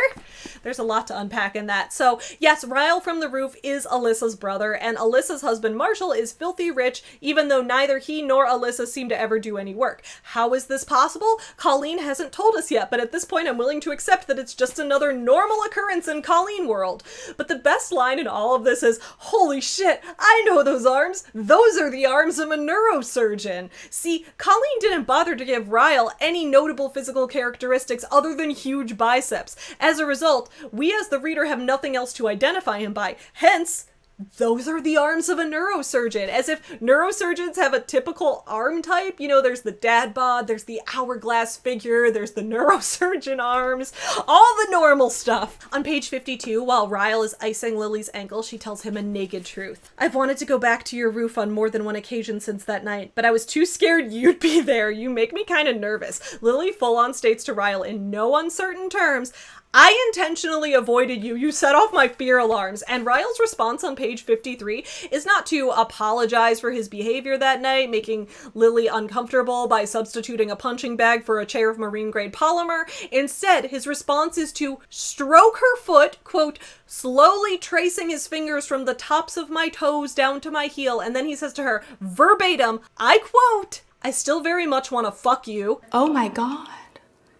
There's a lot to unpack in that. So yes, Ryle from the roof is Alyssa's brother, and Alyssa's husband Marshall is filthy rich, even though neither he nor Alyssa seem to ever do any work. How is this possible? Colleen hasn't told us yet, but at this point I'm willing to accept that it's just another normal occurrence in Colleen world. But the best line in all of this is, holy shit, I know those arms. Those are the arms of a neurosurgeon. See, Colleen didn't bother to give Ryle any notable physical characteristics other than huge biceps. As a result, we as the reader have nothing else to identify him by. Hence, those are the arms of a neurosurgeon, as if neurosurgeons have a typical arm type. You know, there's the dad bod, there's the hourglass figure, there's the neurosurgeon arms, all the normal stuff. On page 52, while Ryle is icing Lily's ankle, she tells him a naked truth. I've wanted to go back to your roof on more than one occasion since that night, but I was too scared you'd be there. You make me kind of nervous. Lily full on states to Ryle in no uncertain terms, I intentionally avoided you. You set off my fear alarms. And Ryle's response on page 53 is not to apologize for his behavior that night, making Lily uncomfortable by substituting a punching bag for a chair of marine grade polymer. Instead, his response is to stroke her foot, quote, slowly tracing his fingers from the tops of my toes down to my heel. And then he says to her, verbatim, I quote, I still very much want to fuck you. Oh my god.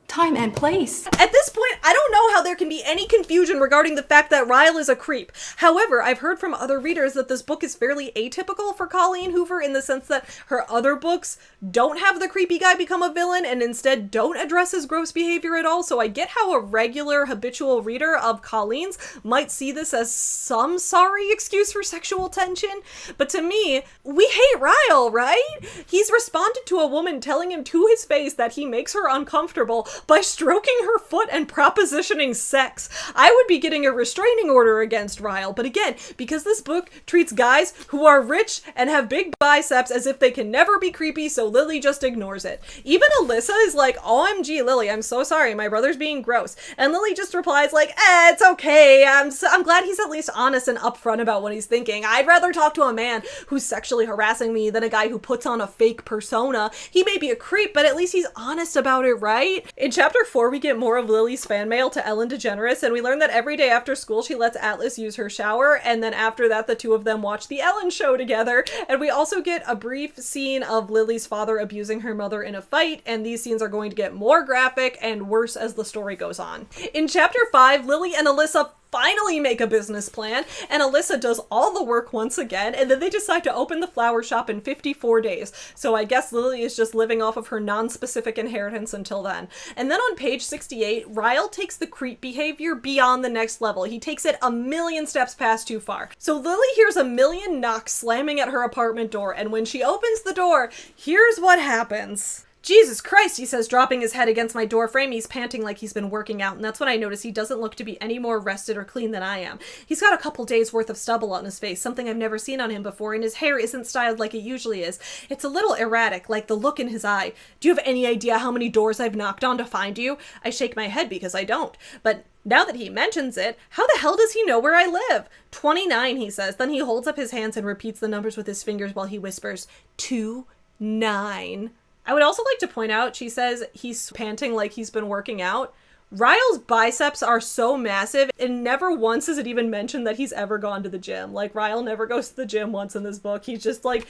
Time and place. At this point, I don't know how there can be any confusion regarding the fact that Ryle is a creep. However, I've heard from other readers that this book is fairly atypical for Colleen Hoover in the sense that her other books don't have the creepy guy become a villain and instead don't address his gross behavior at all. So I get how a regular habitual reader of Colleen's might see this as some sorry excuse for sexual tension. But to me, we hate Ryle, right? He's responded to a woman telling him to his face that he makes her uncomfortable by stroking her foot and propositioning sex. I would be getting a restraining order against Ryle, but again, because this book treats guys who are rich and have big biceps as if they can never be creepy, so Lily just ignores it. Even Alyssa is like, OMG, Lily, I'm so sorry, my brother's being gross. And Lily just replies like, it's okay, I'm glad he's at least honest and upfront about what he's thinking. I'd rather talk to a man who's sexually harassing me than a guy who puts on a fake persona. He may be a creep, but at least he's honest about it, right? In chapter 4, we get more of Lily's fan mail to Ellen DeGeneres, and we learn that every day after school she lets Atlas use her shower, and then after that the two of them watch the Ellen show together. And we also get a brief scene of Lily's father abusing her mother in a fight, and these scenes are going to get more graphic and worse as the story goes on. In chapter 5, Lily and Alyssa finally make a business plan, and Alyssa does all the work once again, and then they decide to open the flower shop in 54 days. So I guess Lily is just living off of her non-specific inheritance until then. And then on page 68, Ryle takes the creep behavior beyond the next level. He takes it a million steps past too far. So Lily hears a million knocks slamming at her apartment door, and when she opens the door, here's what happens. Jesus Christ, he says, dropping his head against my door frame. He's panting like he's been working out, and that's when I notice he doesn't look to be any more rested or clean than I am. He's got a couple days worth of stubble on his face, something I've never seen on him before, and his hair isn't styled like it usually is. It's a little erratic, like the look in his eye. Do you have any idea how many doors I've knocked on to find you? I shake my head because I don't. But now that he mentions it, how the hell does he know where I live? 29, he says. Then he holds up his hands and repeats the numbers with his fingers while he whispers, 29. I would also like to point out, she says he's panting like he's been working out. Ryle's biceps are so massive, and never once is it even mentioned that he's ever gone to the gym. Like, Ryle never goes to the gym once in this book. He's just like,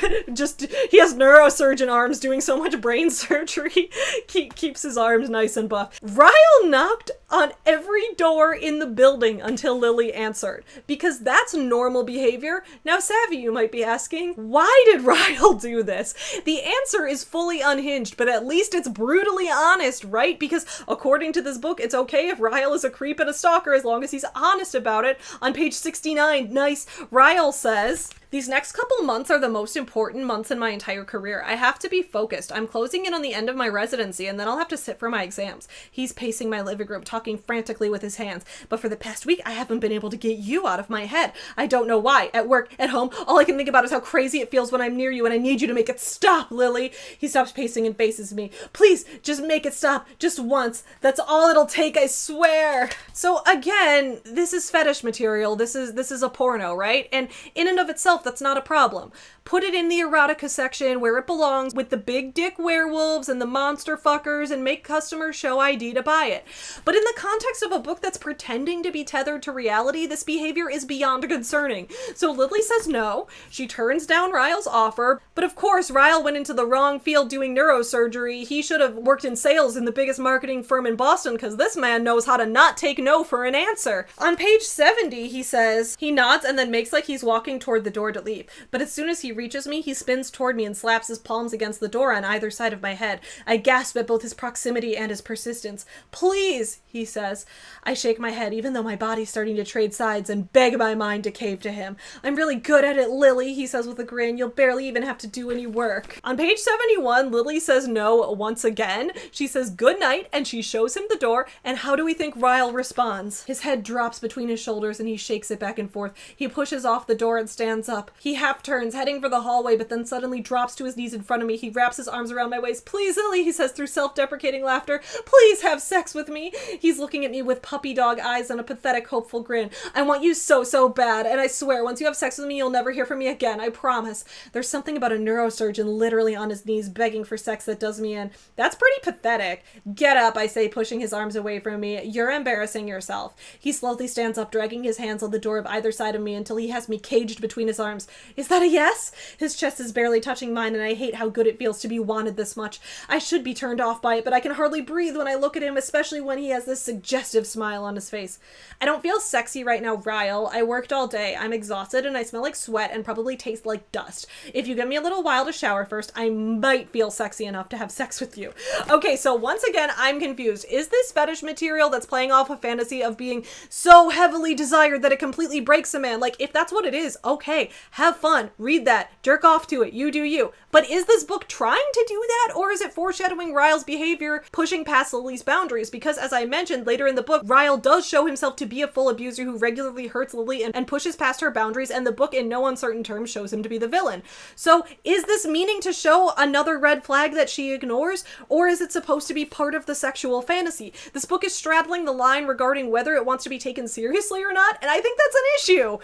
he has neurosurgeon arms doing so much brain surgery. Keeps his arms nice and buff. Ryle knocked on every door in the building until Lily answered, because that's normal behavior. Now, Savvy, you might be asking, why did Ryle do this? The answer is fully unhinged, but at least it's brutally honest, right? Because according to this book, it's okay if Ryle is a creep and a stalker as long as he's honest about it. On page 69, nice, Ryle says, these next couple months are the most important months in my entire career. I have to be focused. I'm closing in on the end of my residency, and then I'll have to sit for my exams. He's pacing my living room, talking frantically with his hands. But for the past week, I haven't been able to get you out of my head. I don't know why. At work, at home, all I can think about is how crazy it feels when I'm near you, and I need you to make it stop, Lily. He stops pacing and faces me. Please, just make it stop. Just once. That's all it'll take, I swear. So again, this is fetish material. This is a porno, right? And in and of itself, that's not a problem. Put it in the erotica section where it belongs with the big dick werewolves and the monster fuckers and make customers show ID to buy it. But in the context of a book that's pretending to be tethered to reality, this behavior is beyond concerning. So Lily says no. She turns down Ryle's offer. But of course, Ryle went into the wrong field doing neurosurgery. He should have worked in sales in the biggest marketing firm in Boston because this man knows how to not take no for an answer. On page 70, he says, he nods and then makes like he's walking toward the door to leave. But as soon as he reaches me, he spins toward me and slaps his palms against the door on either side of my head. I gasp at both his proximity and his persistence. Please, he says. I shake my head, even though my body's starting to trade sides, and beg my mind to cave to him. I'm really good at it, Lily, he says with a grin. You'll barely even have to do any work. On page 71, Lily says no once again. She says good night, and she shows him the door, and how do we think Ryle responds? His head drops between his shoulders, and he shakes it back and forth. He pushes off the door and stands up. He half turns, heading for the hallway, but then suddenly drops to his knees in front of me. He wraps his arms around my waist. Please, Lily, he says through self-deprecating laughter. Please have sex with me. He's looking at me with puppy dog eyes and a pathetic, hopeful grin. I want you so, so bad, and I swear, once you have sex with me, you'll never hear from me again. I promise. There's something about a neurosurgeon literally on his knees begging for sex that does me in. That's pretty pathetic. Get up, I say, pushing his arms away from me. You're embarrassing yourself. He slowly stands up, dragging his hands on the door of either side of me until he has me caged between his arms. Is that a yes? His chest is barely touching mine, and I hate how good it feels to be wanted this much. I should be turned off by it, but I can hardly breathe when I look at him, especially when he has this suggestive smile on his face. I don't feel sexy right now, Ryle. I worked all day. I'm exhausted, and I smell like sweat and probably taste like dust. If you give me a little while to shower first, I might feel sexy enough to have sex with you. Okay, so once again, I'm confused. Is this fetish material that's playing off a fantasy of being so heavily desired that it completely breaks a man? Like, if that's what it is, okay, have fun, read that, jerk off to it, you do you. But is this book trying to do that, or is it foreshadowing Ryle's behavior, pushing past Lily's boundaries? Because as I mentioned later in the book, Ryle does show himself to be a full abuser who regularly hurts Lily and pushes past her boundaries, and the book in no uncertain terms shows him to be the villain. So is this meaning to show another red flag that she ignores, or is it supposed to be part of the sexual fantasy? This book is straddling the line regarding whether it wants to be taken seriously or not, and I think that's an issue.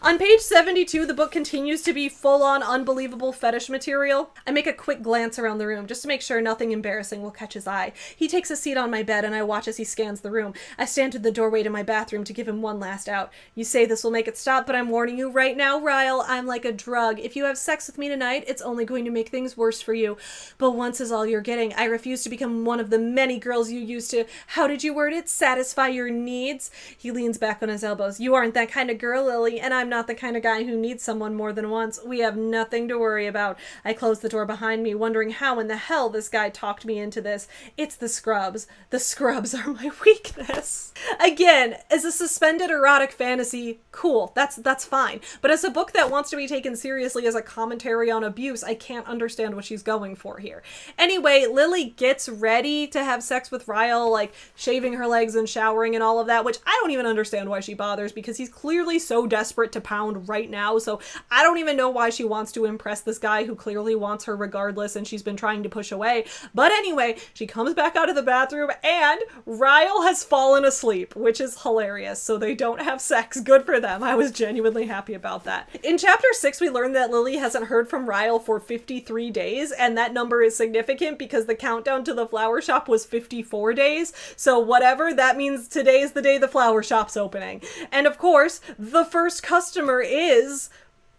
On page 72, the book continues to be full-on unbelievable fetish material. I make a quick glance around the room just to make sure nothing embarrassing will catch his eye. He takes a seat on my bed and I watch as he scans the room. I stand at the doorway to my bathroom to give him one last out. You say this will make it stop, but I'm warning you right now, Ryle, I'm like a drug. If you have sex with me tonight, it's only going to make things worse for you. But once is all you're getting. I refuse to become one of the many girls you used to, how did you word it, satisfy your needs? He leans back on his elbows. You aren't that kind of girl, Lily, and I'm not the kind of guy who needs someone more than once. We have nothing to worry about. I close the door behind me, wondering how in the hell this guy talked me into this. It's the scrubs. The scrubs are my weakness. Again, as a suspended erotic fantasy, cool, that's fine. But as a book that wants to be taken seriously as a commentary on abuse, I can't understand what she's going for here. Anyway, Lily gets ready to have sex with Ryle, like shaving her legs and showering and all of that, which I don't even understand why she bothers, because he's clearly so desperate to pound right now, so I don't even know why she wants to impress this guy who clearly wants her regardless and she's been trying to push away. But anyway, she comes back out of the bathroom and Ryle has fallen asleep, which is hilarious, so they don't have sex. Good for them. I was genuinely happy about that. In chapter 6, we learned that Lily hasn't heard from Ryle for 53 days, and that number is significant because the countdown to the flower shop was 54 days, so whatever, that means today is the day the flower shop's opening. And of course, the first customer is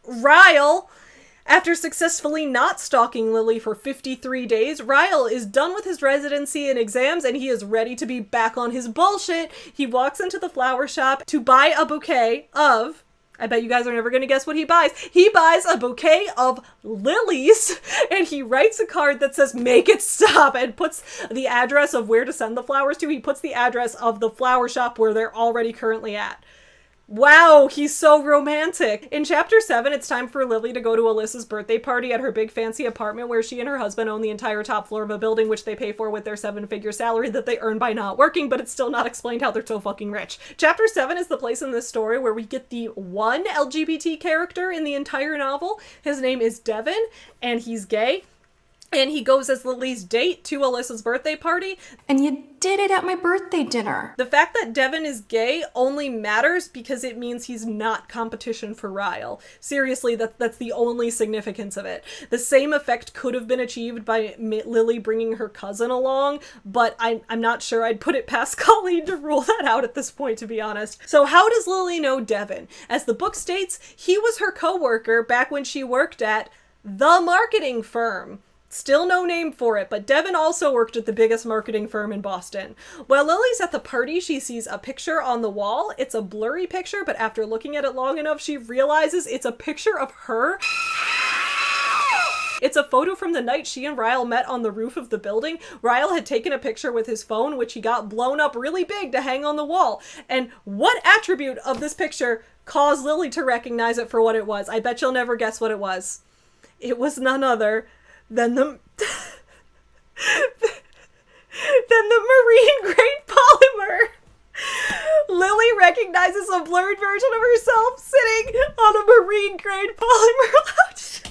Ryle. After successfully not stalking Lily for 53 days, Ryle is done with his residency and exams and he is ready to be back on his bullshit. He walks into the flower shop to buy a bouquet of, I bet you guys are never going to guess what he buys. He buys a bouquet of lilies and he writes a card that says, make it stop, and puts the address of where to send the flowers to. He puts the address of the flower shop where they're already currently at. Wow, he's so romantic. In chapter 7, it's time for Lily to go to Alyssa's birthday party at her big fancy apartment where she and her husband own the entire top floor of a building, which they pay for with their 7-figure salary that they earn by not working, but it's still not explained how they're so fucking rich. Chapter 7 is the place in this story where we get the one LGBT character in the entire novel. His name is Devin, and he's gay. And he goes as Lily's date to Alyssa's birthday party. And you did it at my birthday dinner. The fact that Devin is gay only matters because it means he's not competition for Ryle. Seriously, that's the only significance of it. The same effect could have been achieved by Lily bringing her cousin along, but I'm not sure I'd put it past Colleen to rule that out at this point, to be honest. So how does Lily know Devin? As the book states, he was her co-worker back when she worked at the marketing firm. Still no name for it, but Devin also worked at the biggest marketing firm in Boston. While Lily's at the party, she sees a picture on the wall. It's a blurry picture, but after looking at it long enough, she realizes it's a picture of her It's a photo from the night she and Ryle met on the roof of the building. Ryle had taken a picture with his phone, which he got blown up really big to hang on the wall. And what attribute of this picture caused Lily to recognize it for what it was? I bet you'll never guess what it was. It was none other than the marine-grade polymer. Lily recognizes a blurred version of herself sitting on a marine-grade polymer lounge.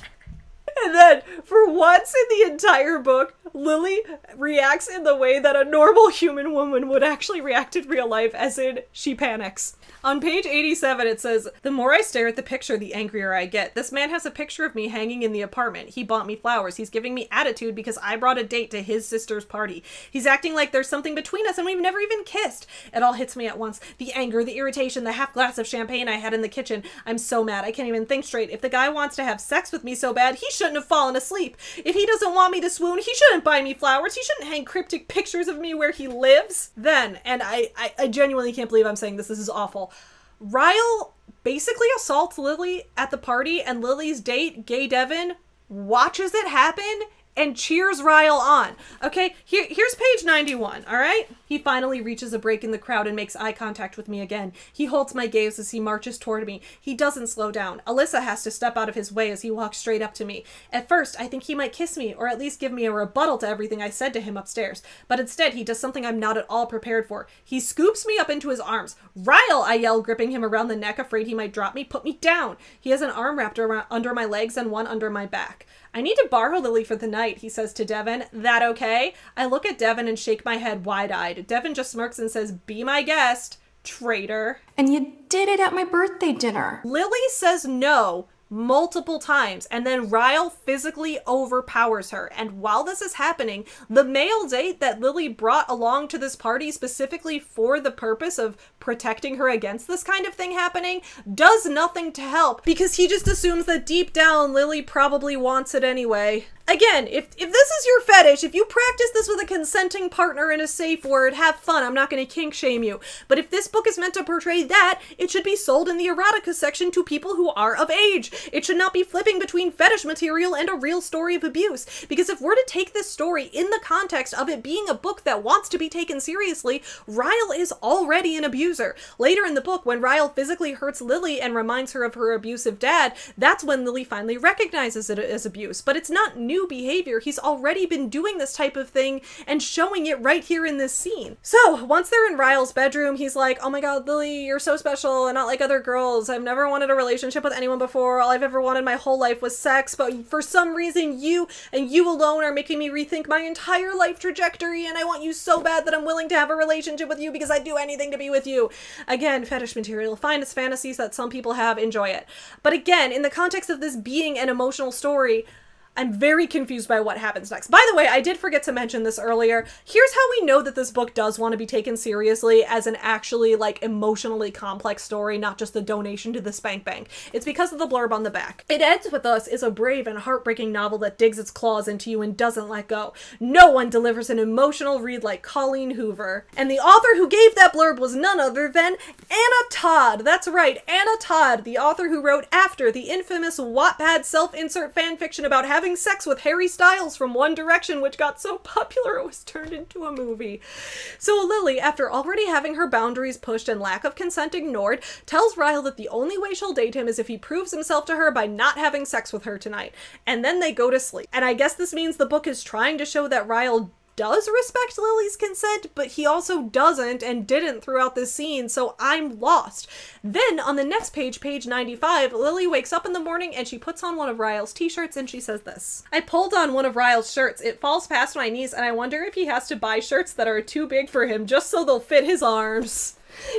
And then, for once in the entire book, Lily reacts in the way that a normal human woman would actually react in real life, as in, she panics. On page 87, it says, "The more I stare at the picture, the angrier I get. This man has a picture of me hanging in the apartment. He bought me flowers. He's giving me attitude because I brought a date to his sister's party. He's acting like there's something between us and we've never even kissed. It all hits me at once. The anger, the irritation, the half glass of champagne I had in the kitchen. I'm so mad. I can't even think straight. If the guy wants to have sex with me so bad, he shouldn't have fallen asleep. If he doesn't want me to swoon, he shouldn't buy me flowers. He shouldn't hang cryptic pictures of me where he lives." Then, and I genuinely can't believe I'm saying this is awful, Ryle basically assaults Lily at the party, and Lily's date, Gay Devin, watches it happen and cheers Ryle on. Okay, here's page 91, all right? He finally reaches a break in the crowd and makes eye contact with me again. He holds my gaze as he marches toward me. He doesn't slow down. Alyssa has to step out of his way as he walks straight up to me. At first, I think he might kiss me, or at least give me a rebuttal to everything I said to him upstairs. But instead, he does something I'm not at all prepared for. He scoops me up into his arms. "Ryle!" I yell, gripping him around the neck, afraid he might drop me. "Put me down!" He has an arm wrapped around under my legs and one under my back. "I need to borrow Lily for the night," he says to Devin. "That okay?" I look at Devin and shake my head wide-eyed. Devin just smirks and says, "Be my guest, traitor." And you did it at my birthday dinner. Lily says no multiple times, and then Ryle physically overpowers her. And while this is happening, the male date that Lily brought along to this party specifically for the purpose of protecting her against this kind of thing happening does nothing to help, because he just assumes that deep down Lily probably wants it anyway. Again, if this is your fetish, if you practice this with a consenting partner in a safe word, have fun. I'm not going to kink shame you. But if this book is meant to portray that, it should be sold in the erotica section to people who are of age. It should not be flipping between fetish material and a real story of abuse. Because if we're to take this story in the context of it being a book that wants to be taken seriously, Ryle is already an abuser. Later in the book, when Ryle physically hurts Lily and reminds her of her abusive dad, that's when Lily finally recognizes it as abuse. But it's not new behavior. He's already been doing this type of thing and showing it right here in this scene. So once they're in Ryle's bedroom, he's like, "Oh my god, Lily, you're so special and not like other girls. I've never wanted a relationship with anyone before. All I've ever wanted my whole life was sex, but for some reason you and you alone are making me rethink my entire life trajectory, and I want you so bad that I'm willing to have a relationship with you because I'd do anything to be with you." Again, fetish material. Fine, it's fantasies that some people have. Enjoy it. But again, in the context of this being an emotional story, I'm very confused by what happens next. By the way, I did forget to mention this earlier. Here's how we know that this book does want to be taken seriously as an actually, like, emotionally complex story, not just a donation to the spank bank. It's because of the blurb on the back. It ends with "Us is a brave and heartbreaking novel that digs its claws into you and doesn't let go. No one delivers an emotional read like Colleen Hoover." And the author who gave that blurb was none other than Anna Todd. That's right, Anna Todd, the author who wrote After, the infamous Wattpad self-insert fanfiction about having sex with Harry Styles from One Direction, which got so popular it was turned into a movie. So Lily, after already having her boundaries pushed and lack of consent ignored, tells Ryle that the only way she'll date him is if he proves himself to her by not having sex with her tonight. And then they go to sleep. And I guess this means the book is trying to show that Ryle does respect Lily's consent, but he also doesn't and didn't throughout this scene, so I'm lost. Then on the next page, page 95, Lily wakes up in the morning and she puts on one of Ryle's t-shirts and she says this: "I pulled on one of Ryle's shirts. It falls past my knees and I wonder if he has to buy shirts that are too big for him just so they'll fit his arms."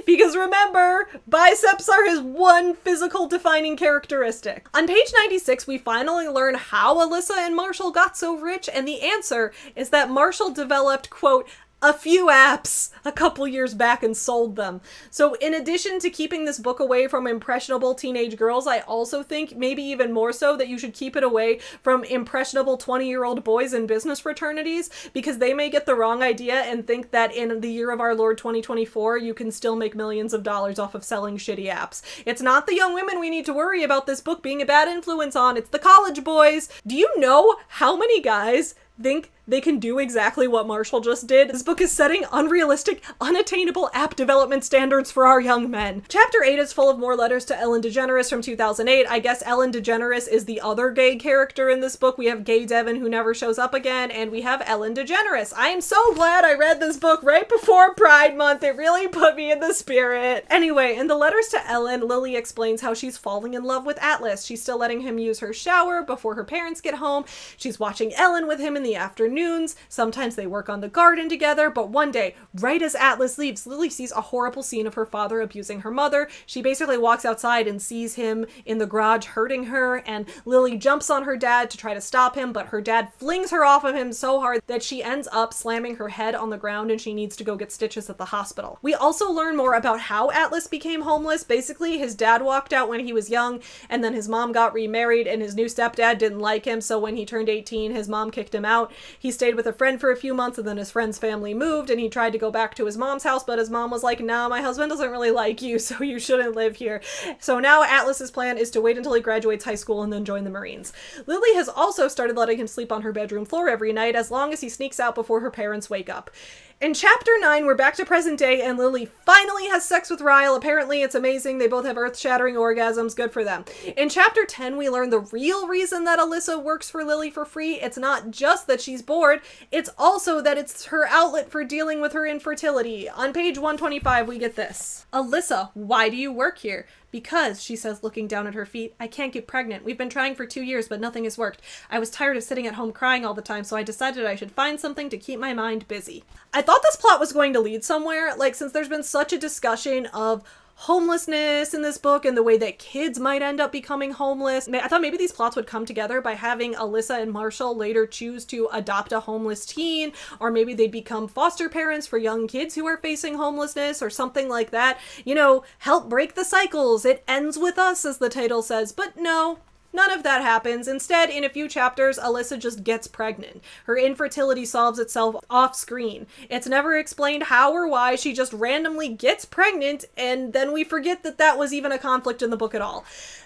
Because remember, biceps are his one physical defining characteristic. On page 96, we finally learn how Alyssa and Marshall got so rich, and the answer is that Marshall developed, quote, a few apps a couple years back and sold them. So in addition to keeping this book away from impressionable teenage girls, I also think, maybe even more so, that you should keep it away from impressionable 20-year-old boys in business fraternities, because they may get the wrong idea and think that in the year of our Lord 2024, you can still make millions of dollars off of selling shitty apps. It's not the young women we need to worry about this book being a bad influence on, it's the college boys. Do you know how many guys think they can do exactly what Marshall just did? This book is setting unrealistic, unattainable app development standards for our young men. Chapter 8 is full of more letters to Ellen DeGeneres from 2008. I guess Ellen DeGeneres is the other gay character in this book. We have gay Devin who never shows up again, and we have Ellen DeGeneres. I am so glad I read this book right before Pride Month. It really put me in the spirit. Anyway, in the letters to Ellen, Lily explains how she's falling in love with Atlas. She's still letting him use her shower before her parents get home. She's watching Ellen with him in the afternoons. Sometimes they work on the garden together, but one day, right as Atlas leaves, Lily sees a horrible scene of her father abusing her mother. She basically walks outside and sees him in the garage hurting her, and Lily jumps on her dad to try to stop him, but her dad flings her off of him so hard that she ends up slamming her head on the ground and she needs to go get stitches at the hospital. We also learn more about how Atlas became homeless. Basically, his dad walked out when he was young, and then his mom got remarried, and his new stepdad didn't like him, so when he turned 18, his mom kicked him out. He stayed with a friend for a few months, and then his friend's family moved, and he tried to go back to his mom's house, but his mom was like, "No, my husband doesn't really like you, so you shouldn't live here." So now Atlas's plan is to wait until he graduates high school and then join the Marines. Lily has also started letting him sleep on her bedroom floor every night, as long as he sneaks out before her parents wake up. In chapter 9, we're back to present day, and Lily finally has sex with Ryle. Apparently it's amazing. They both have earth-shattering orgasms. Good for them. In chapter 10, we learn the real reason that Alyssa works for Lily for free. It's not just that she's bored, it's also that it's her outlet for dealing with her infertility. On page 125, we get this. "Alyssa, why do you work here?" "Because," she says, looking down at her feet, "I can't get pregnant. We've been trying for 2 years, but nothing has worked. I was tired of sitting at home crying all the time, so I decided I should find something to keep my mind busy." I thought this plot was going to lead somewhere, like, since there's been such a discussion of homelessness in this book and the way that kids might end up becoming homeless. I thought maybe these plots would come together by having Alyssa and Marshall later choose to adopt a homeless teen, or maybe they'd become foster parents for young kids who are facing homelessness or something like that. You know, help break the cycles. It ends with us, as the title says, but no. None of that happens. Instead, in a few chapters, Alyssa just gets pregnant. Her infertility solves itself off screen. It's never explained how or why. She just randomly gets pregnant, and then we forget that that was even a conflict in the book at all.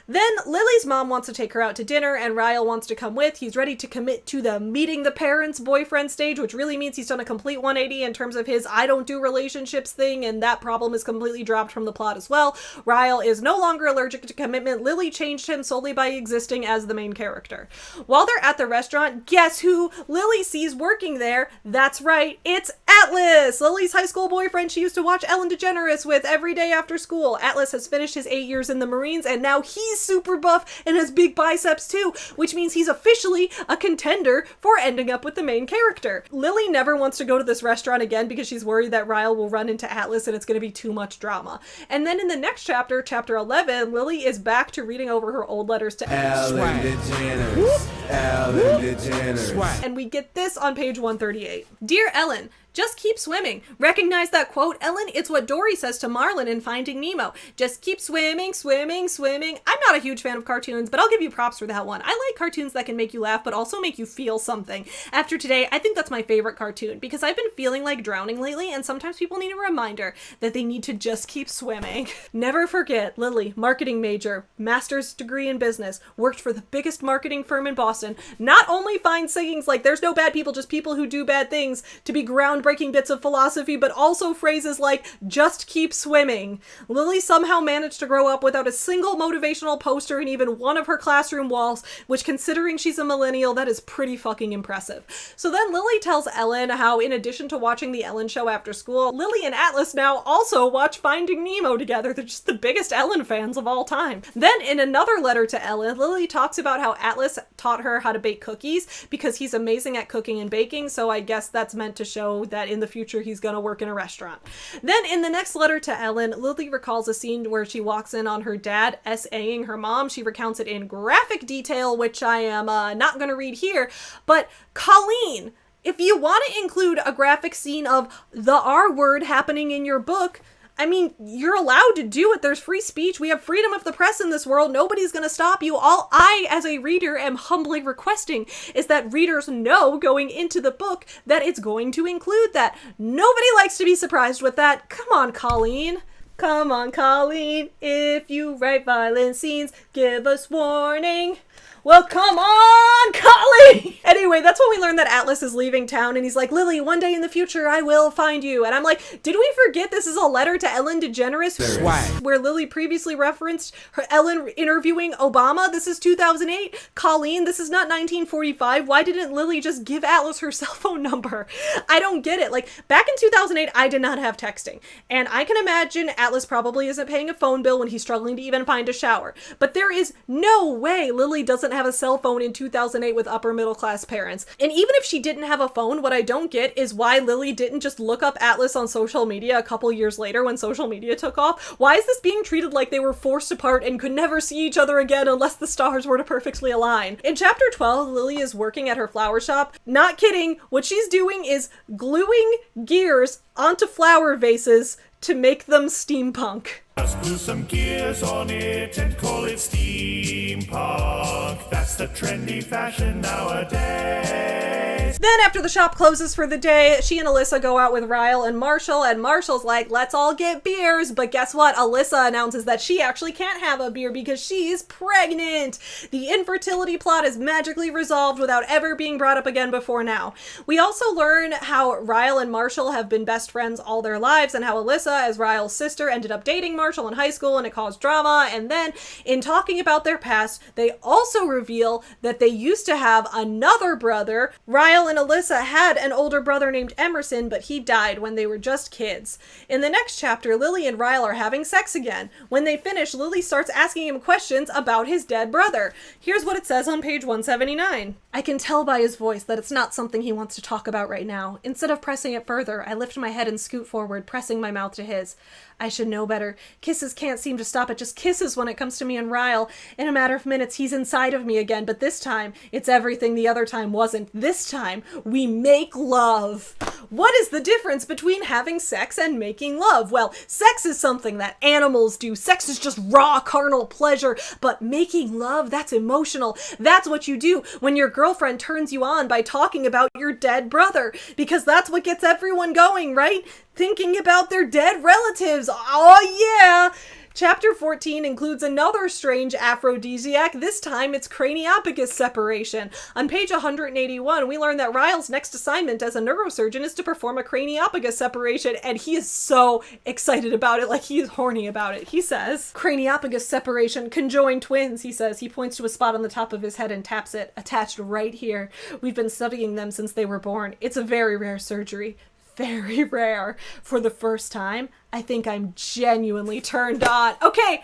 Then Lily's mom wants to take her out to dinner, and Ryle wants to come with. He's ready to commit to the meeting the parents boyfriend stage, which really means he's done a complete 180 in terms of his I don't do relationships thing, and that problem is completely dropped from the plot as well. Ryle is no longer allergic to commitment. Lily changed him solely by existing as the main character. While they're at the restaurant, guess who Lily sees working there? That's right, it's Atlas! Lily's high school boyfriend she used to watch Ellen DeGeneres with every day after school. Atlas has finished his 8 years in the Marines, and now he's super buff and has big biceps too, which means he's officially a contender for ending up with the main character. Lily never wants to go to this restaurant again because she's worried that Ryle will run into Atlas and it's going to be too much drama. And then in the next chapter, chapter 11, Lily is back to reading over her old letters to Ellen DeGeneres. Ellen DeGeneres. And we get this on page 138. "Dear Ellen, just keep swimming. Recognize that quote, Ellen? It's what Dory says to Marlin in Finding Nemo. Just keep swimming, swimming, swimming. I'm not a huge fan of cartoons, but I'll give you props for that one. I like cartoons that can make you laugh, but also make you feel something. After today, I think that's my favorite cartoon because I've been feeling like drowning lately, and sometimes people need a reminder that they need to just keep swimming." Never forget, Lily, marketing major, master's degree in business, worked for the biggest marketing firm in Boston, not only finds sayings like "there's no bad people, just people who do bad things" to be groundbreaking bits of philosophy, but also phrases like "just keep swimming." Lily somehow managed to grow up without a single motivational poster in even one of her classroom walls, which, considering she's a millennial, that is pretty fucking impressive. So then Lily tells Ellen how, in addition to watching the Ellen show after school, Lily and Atlas now also watch Finding Nemo together. They're just the biggest Ellen fans of all time. Then in another letter to Ellen, Lily talks about how Atlas taught her how to bake cookies because he's amazing at cooking and baking, so I guess that's meant to show that in the future he's gonna work in a restaurant. Then in the next letter to Ellen, Lily recalls a scene where she walks in on her dad SAing her mom. She recounts it in graphic detail, which I am not gonna read here, but Colleen If you want to include a graphic scene of the R word happening in your book, I mean, you're allowed to do it. There's free speech. We have freedom of the press in this world. Nobody's going to stop you. All I, as a reader, am humbly requesting is that readers know going into the book that it's going to include that. Nobody likes to be surprised with that. Come on, Colleen. Come on, Colleen. If you write violent scenes, give us warning. Well, come on, Colleen! Anyway, that's when we learn that Atlas is leaving town, and he's like, Lily, one day in the future, I will find you. And I'm like, did we forget this is a letter to Ellen DeGeneres? Swag. Where Lily previously referenced her Ellen interviewing Obama. This is 2008. Colleen, this is not 1945. Why didn't Lily just give Atlas her cell phone number? I don't get it. Like, back in 2008, I did not have texting. And I can imagine Atlas probably isn't paying a phone bill when he's struggling to even find a shower. But there is no way Lily doesn't have a cell phone in 2008 with upper middle class parents. And even if she didn't have a phone, what I don't get is why Lily didn't just look up Atlas on social media a couple years later when social media took off. Why is this being treated like they were forced apart and could never see each other again unless the stars were to perfectly align? In chapter 12, Lily is working at her flower shop. Not kidding, what she's doing is gluing gears onto flower vases to make them steampunk. Just glue some gears on it and call it steampunk. That's the trendy fashion nowadays. Then after the shop closes for the day, she and Alyssa go out with Ryle and Marshall, and Marshall's like, let's all get beers. But guess what? Alyssa announces that she actually can't have a beer because she's pregnant. The infertility plot is magically resolved without ever being brought up again before now. We also learn how Ryle and Marshall have been best friends all their lives, and how Alyssa, as Ryle's sister, ended up dating Marshall in high school, and it caused drama. And then in talking about their past, they also reveal that they used to have another brother. Ryle and Alyssa had an older brother named Emerson, but he died when they were just kids. In the next chapter, Lily and Ryle are having sex again. When they finish, Lily starts asking him questions about his dead brother. Here's what it says on page 179. I can tell by his voice that it's not something he wants to talk about right now. Instead of pressing it further, I lift my head and scoot forward, pressing my mouth to his. I should know better. Kisses can't seem to stop at just kisses when it comes to me and Ryle. In a matter of minutes, he's inside of me again, but this time, it's everything the other time wasn't. This time, we make love. What is the difference between having sex and making love? Well, sex is something that animals do. Sex is just raw carnal pleasure, but making love, that's emotional. That's what you do when your girlfriend turns you on by talking about your dead brother, because that's what gets everyone going, right? Thinking about their dead relatives. Oh yeah! Chapter 14 includes another strange aphrodisiac. This time it's craniopagus separation. On page 181, we learn that Ryle's next assignment as a neurosurgeon is to perform a craniopagus separation, and he is so excited about it, like he is horny about it. He says, craniopagus separation, conjoined twins, he says. He points to a spot on the top of his head and taps it, attached right here. We've been studying them since they were born. It's a very rare surgery. Very rare. For the first time, I think I'm genuinely turned on. Okay,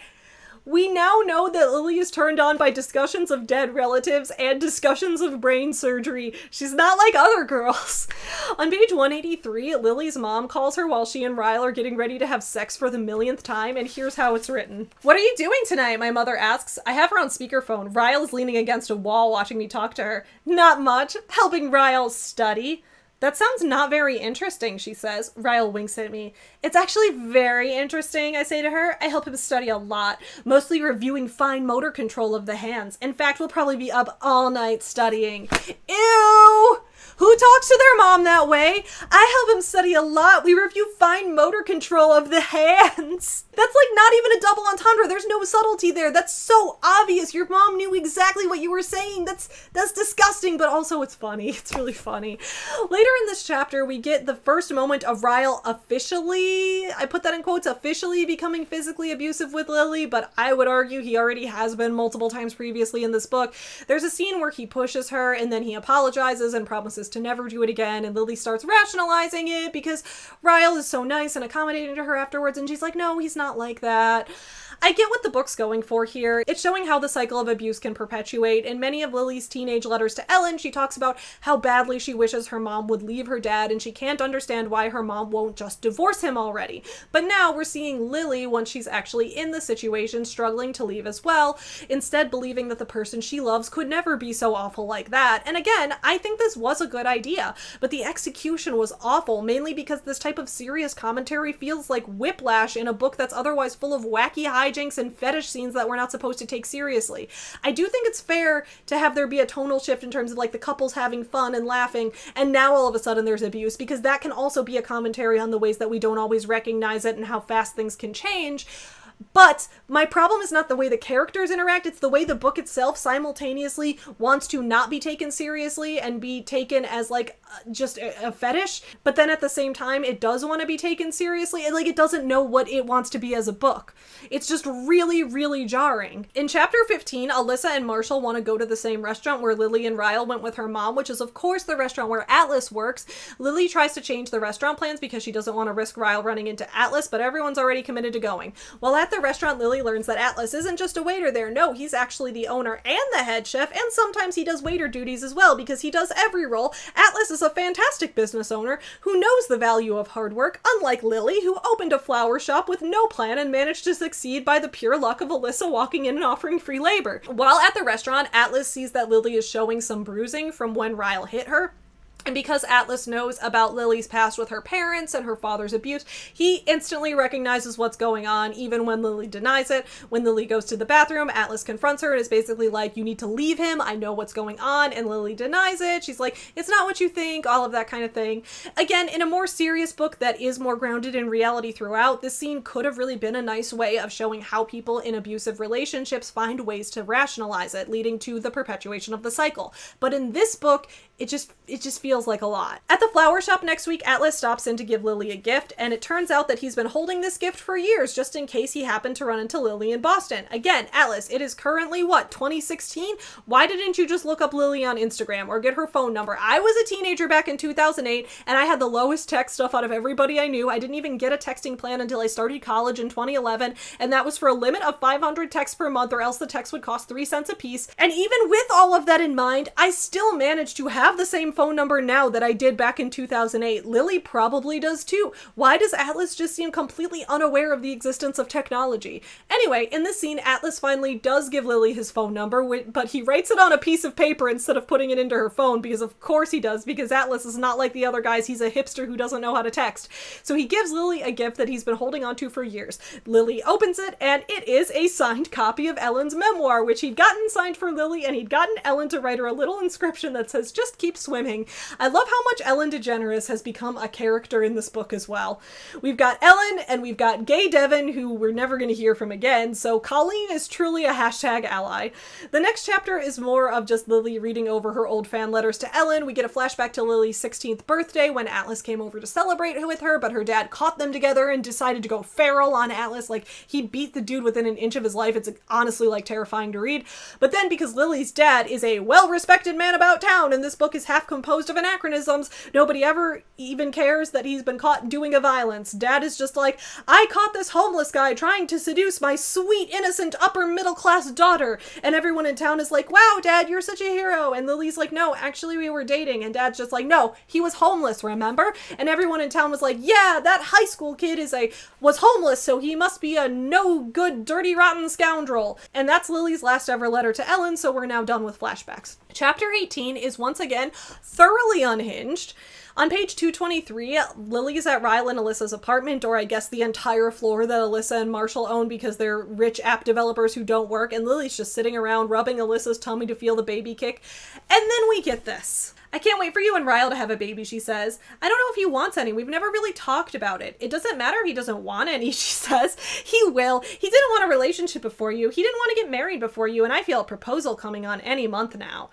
we now know that Lily is turned on by discussions of dead relatives and discussions of brain surgery. She's not like other girls. On page 183, Lily's mom calls her while she and Ryle are getting ready to have sex for the millionth time, and here's how it's written. What are you doing tonight? My mother asks. I have her on speakerphone. Ryle is leaning against a wall watching me talk to her. Not much. Helping Ryle study. That sounds not very interesting, she says. Ryle winks at me. It's actually very interesting, I say to her. I help him study a lot, mostly reviewing fine motor control of the hands. In fact, we'll probably be up all night studying. Ew! Who talks to their mom that way? I help him study a lot. We review fine motor control of the hands. That's like not even a double entendre. There's no subtlety there. That's so obvious. Your mom knew exactly what you were saying. That's disgusting, but also it's funny. It's really funny. Later in this chapter, we get the first moment of Ryle officially, I put that in quotes, officially becoming physically abusive with Lily, but I would argue he already has been multiple times previously in this book. There's a scene where he pushes her and then he apologizes and promises to never do it again, and Lily starts rationalizing it because Ryle is so nice and accommodating to her afterwards, and she's like, no, he's not like that. I get what the book's going for here. It's showing how the cycle of abuse can perpetuate. In many of Lily's teenage letters to Ellen, she talks about how badly she wishes her mom would leave her dad, and she can't understand why her mom won't just divorce him already. But now we're seeing Lily, once she's actually in the situation, struggling to leave as well, instead believing that the person she loves could never be so awful like that. And again, I think this was a good idea, but the execution was awful, mainly because this type of serious commentary feels like whiplash in a book that's otherwise full of wacky hijinks and fetish scenes that we're not supposed to take seriously. I do think it's fair to have there be a tonal shift in terms of like the couples having fun and laughing, and now all of a sudden there's abuse, because that can also be a commentary on the ways that we don't always recognize it and how fast things can change. But my problem is not the way the characters interact, it's the way the book itself simultaneously wants to not be taken seriously and be taken as like just a fetish, but then at the same time it does want to be taken seriously, and like it doesn't know what it wants to be as a book. It's just really, really jarring. In chapter 15, Alyssa and Marshall want to go to the same restaurant where Lily and Ryle went with her mom, which is of course the restaurant where Atlas works. Lily tries to change the restaurant plans because she doesn't want to risk Ryle running into Atlas, but everyone's already committed to going. While at the restaurant, Lily learns that Atlas isn't just a waiter there. No, he's actually the owner and the head chef, and sometimes he does waiter duties as well because he does every role. Atlas is a fantastic business owner who knows the value of hard work, unlike Lily, who opened a flower shop with no plan and managed to succeed by the pure luck of Alyssa walking in and offering free labor. While at the restaurant, Atlas sees that Lily is showing some bruising from when Ryle hit her. And because Atlas knows about Lily's past with her parents and her father's abuse, he instantly recognizes what's going on, even when Lily denies it. When Lily goes to the bathroom, Atlas confronts her and is basically like, you need to leave him, I know what's going on, and Lily denies it. She's like, it's not what you think, all of that kind of thing. Again, in a more serious book that is more grounded in reality throughout, this scene could have really been a nice way of showing how people in abusive relationships find ways to rationalize it, leading to the perpetuation of the cycle. But in this book, it just feels like a lot. At the flower shop next week, Atlas stops in to give Lily a gift, and it turns out that he's been holding this gift for years, just in case he happened to run into Lily in Boston. Again, Atlas, it is currently, what, 2016? Why didn't you just look up Lily on Instagram or get her phone number? I was a teenager back in 2008, and I had the lowest text stuff out of everybody I knew. I didn't even get a texting plan until I started college in 2011, and that was for a limit of 500 texts per month, or else the text would cost 3 cents a piece. And even with all of that in mind, I still managed to have the same phone number now that I did back in 2008. Lily probably does too. Why does Atlas just seem completely unaware of the existence of technology? Anyway, in this scene, Atlas finally does give Lily his phone number, but he writes it on a piece of paper instead of putting it into her phone, because of course he does, because Atlas is not like the other guys. He's a hipster who doesn't know how to text. So he gives Lily a gift that he's been holding onto for years. Lily opens it, and it is a signed copy of Ellen's memoir, which he'd gotten signed for Lily, and he'd gotten Ellen to write her a little inscription that says, just keep swimming. I love how much Ellen DeGeneres has become a character in this book as well. We've got Ellen, and we've got Gay Devin, who we're never going to hear from again, so Colleen is truly a hashtag ally. The next chapter is more of just Lily reading over her old fan letters to Ellen. We get a flashback to Lily's 16th birthday when Atlas came over to celebrate with her, but her dad caught them together and decided to go feral on Atlas. Like, he beat the dude within an inch of his life. It's honestly like terrifying to read. But then, because Lily's dad is a well-respected man about town, and this book is half composed of anachronisms, nobody ever even cares that he's been caught doing a violence. Dad is just like, I caught this homeless guy trying to seduce my sweet, innocent, upper middle class daughter. And everyone in town is like, wow, Dad, you're such a hero. And Lily's like, no, actually we were dating. And Dad's just like, no, he was homeless, remember? And everyone in town was like, yeah, that high school kid was homeless, so he must be a no good, dirty, rotten scoundrel. And that's Lily's last ever letter to Ellen, so we're now done with flashbacks. Chapter 18 is once again thoroughly unhinged. On page 223, Lily's at Ryle and Alyssa's apartment, or I guess the entire floor that Alyssa and Marshall own because they're rich app developers who don't work, and Lily's just sitting around rubbing Alyssa's tummy to feel the baby kick. And then we get this. I can't wait for you and Ryle to have a baby, she says. I don't know if he wants any. We've never really talked about it. It doesn't matter if he doesn't want any, she says. He will. He didn't want a relationship before you. He didn't want to get married before you, and I feel a proposal coming on any month now.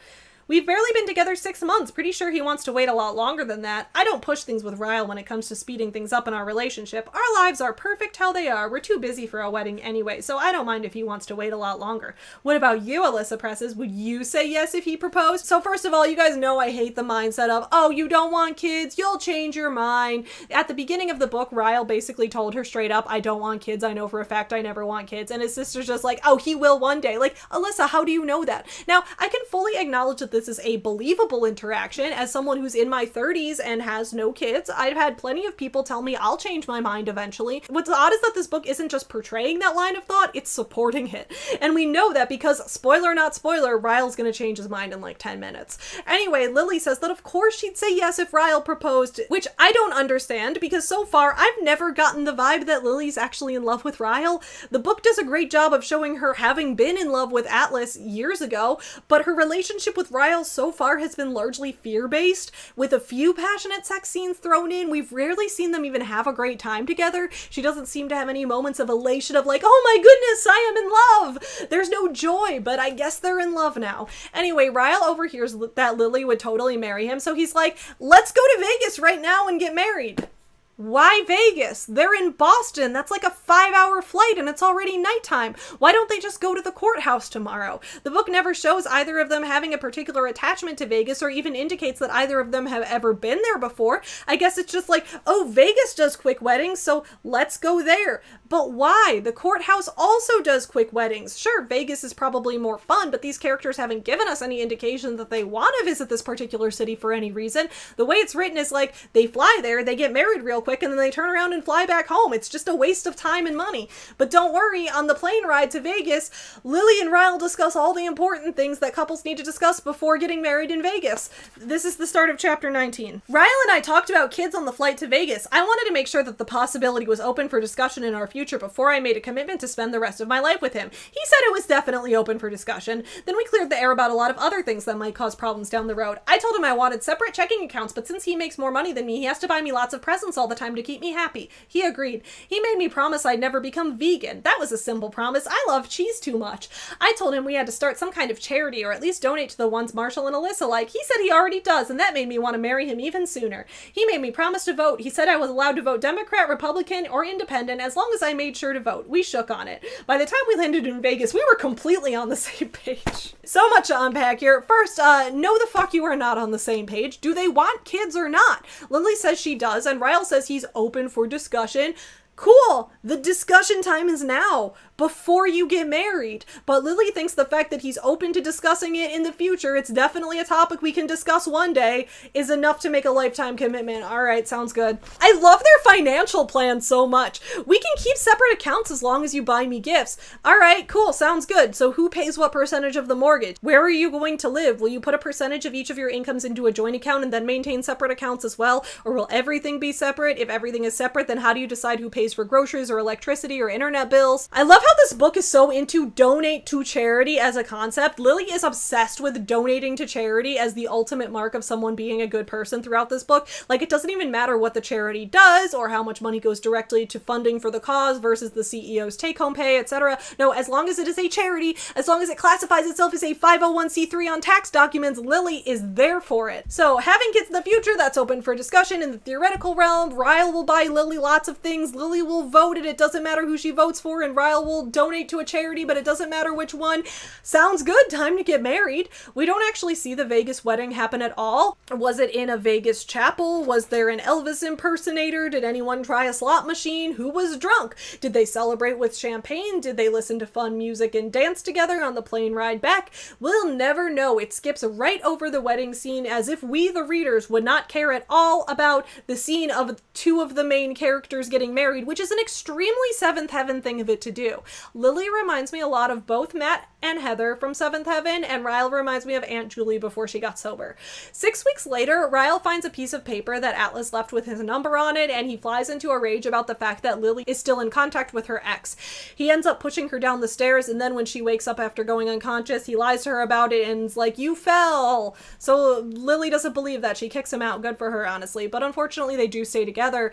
We've barely been together 6 months. Pretty sure he wants to wait a lot longer than that. I don't push things with Ryle when it comes to speeding things up in our relationship. Our lives are perfect how they are. We're too busy for a wedding anyway, so I don't mind if he wants to wait a lot longer. What about you, Alyssa presses? Would you say yes if he proposed? So first of all, you guys know I hate the mindset of, oh, you don't want kids, you'll change your mind. At the beginning of the book, Ryle basically told her straight up, I don't want kids. I know for a fact I never want kids. And his sister's just like, oh, he will one day. Like, Alyssa, how do you know that? Now, I can fully acknowledge that this is a believable interaction. As someone who's in my 30s and has no kids, I've had plenty of people tell me I'll change my mind eventually. What's odd is that this book isn't just portraying that line of thought, it's supporting it. And we know that because, spoiler not spoiler, Ryle's gonna change his mind in like 10 minutes. Anyway, Lily says that of course she'd say yes if Ryle proposed, which I don't understand because so far I've never gotten the vibe that Lily's actually in love with Ryle. The book does a great job of showing her having been in love with Atlas years ago, but her relationship with Ryle so far has been largely fear-based, with a few passionate sex scenes thrown in. We've rarely seen them even have a great time together. She doesn't seem to have any moments of elation of like, oh my goodness, I am in love! There's no joy, but I guess they're in love now. Anyway, Ryle overhears that Lily would totally marry him, so he's like, let's go to Vegas right now and get married. Why Vegas? They're in Boston. That's like a 5-hour flight and it's already nighttime. Why don't they just go to the courthouse tomorrow? The book never shows either of them having a particular attachment to Vegas or even indicates that either of them have ever been there before. I guess it's just like, oh, Vegas does quick weddings, so let's go there. But why? The courthouse also does quick weddings. Sure, Vegas is probably more fun, but these characters haven't given us any indication that they want to visit this particular city for any reason. The way it's written is like, they fly there, they get married real quick, and then they turn around and fly back home. It's just a waste of time and money. But don't worry, on the plane ride to Vegas, Lily and Ryle discuss all the important things that couples need to discuss before getting married in Vegas. This is the start of chapter 19. Ryle and I talked about kids on the flight to Vegas. I wanted to make sure that the possibility was open for discussion in our future before I made a commitment to spend the rest of my life with him. He said it was definitely open for discussion. Then we cleared the air about a lot of other things that might cause problems down the road. I told him I wanted separate checking accounts, but since he makes more money than me, he has to buy me lots of presents all the time to keep me happy. He agreed. He made me promise I'd never become vegan. That was a simple promise. I love cheese too much. I told him we had to start some kind of charity or at least donate to the ones Marshall and Alyssa like. He said he already does, and that made me want to marry him even sooner. He made me promise to vote. He said I was allowed to vote Democrat, Republican, or Independent as long as I made sure to vote. We shook on it. By the time we landed in Vegas, we were completely on the same page. So much to unpack here. First, no the fuck you are not on the same page. Do they want kids or not? Lily says she does, and Ryle says he's open for discussion. Cool! The discussion time is now, before you get married. But Lily thinks the fact that he's open to discussing it in the future, it's definitely a topic we can discuss one day, is enough to make a lifetime commitment. Alright, sounds good. I love their financial plan so much. We can keep separate accounts as long as you buy me gifts. Alright, cool, sounds good. So who pays what percentage of the mortgage? Where are you going to live? Will you put a percentage of each of your incomes into a joint account and then maintain separate accounts as well? Or will everything be separate? If everything is separate, then how do you decide who pays for groceries or electricity or internet bills? I love how this book is so into donate to charity as a concept. Lily is obsessed with donating to charity as the ultimate mark of someone being a good person throughout this book. Like, it doesn't even matter what the charity does or how much money goes directly to funding for the cause versus the CEO's take-home pay, etc. No, as long as it is a charity, as long as it classifies itself as a 501c3 on tax documents, Lily is there for it. So having kids in the future, that's open for discussion in the theoretical realm. Ryle will buy Lily lots of things. Lily will vote and it doesn't matter who she votes for, and Ryle will donate to a charity, but it doesn't matter which one. Sounds good. Time to get married. We don't actually see the Vegas wedding happen at all. Was it in a Vegas chapel? Was there an Elvis impersonator? Did anyone try a slot machine? Who was drunk? Did they celebrate with champagne? Did they listen to fun music and dance together on the plane ride back? We'll never know. It skips right over the wedding scene as if we, the readers, would not care at all about the scene of two of the main characters getting married, which is an extremely Seventh Heaven thing of it to do. Lily reminds me a lot of both Matt and Heather from Seventh Heaven, and Ryle reminds me of Aunt Julie before she got sober. 6 weeks later, Ryle finds a piece of paper that Atlas left with his number on it, and he flies into a rage about the fact that Lily is still in contact with her ex. He ends up pushing her down the stairs, and then when she wakes up after going unconscious, he lies to her about it and is like, you fell! So Lily doesn't believe that. She kicks him out. Good for her, honestly. But unfortunately, they do stay together.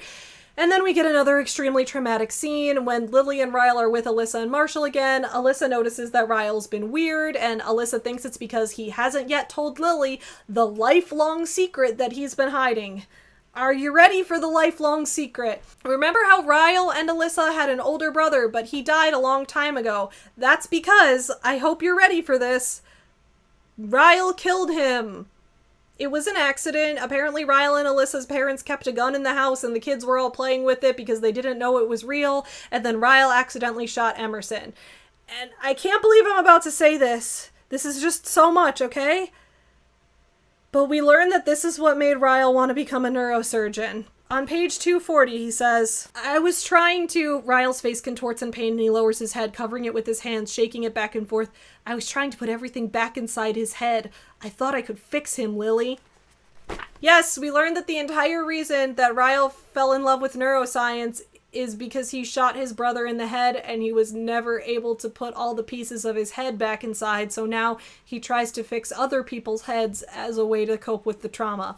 And then we get another extremely traumatic scene when Lily and Ryle are with Alyssa and Marshall again. Alyssa notices that Ryle's been weird, and Alyssa thinks it's because he hasn't yet told Lily the lifelong secret that he's been hiding. Are you ready for the lifelong secret? Remember how Ryle and Alyssa had an older brother, but he died a long time ago? That's because, I hope you're ready for this, Ryle killed him. It was an accident. Apparently Ryle and Alyssa's parents kept a gun in the house and the kids were all playing with it because they didn't know it was real, and then Ryle accidentally shot Emerson. And I can't believe I'm about to say this. This is just so much, okay? But we learned that this is what made Ryle want to become a neurosurgeon. On page 240, he says, Ryle's face contorts in pain and he lowers his head, covering it with his hands, shaking it back and forth. I was trying to put everything back inside his head. I thought I could fix him, Lily. Yes, we learned that the entire reason that Ryle fell in love with neuroscience is because he shot his brother in the head and he was never able to put all the pieces of his head back inside, so now he tries to fix other people's heads as a way to cope with the trauma.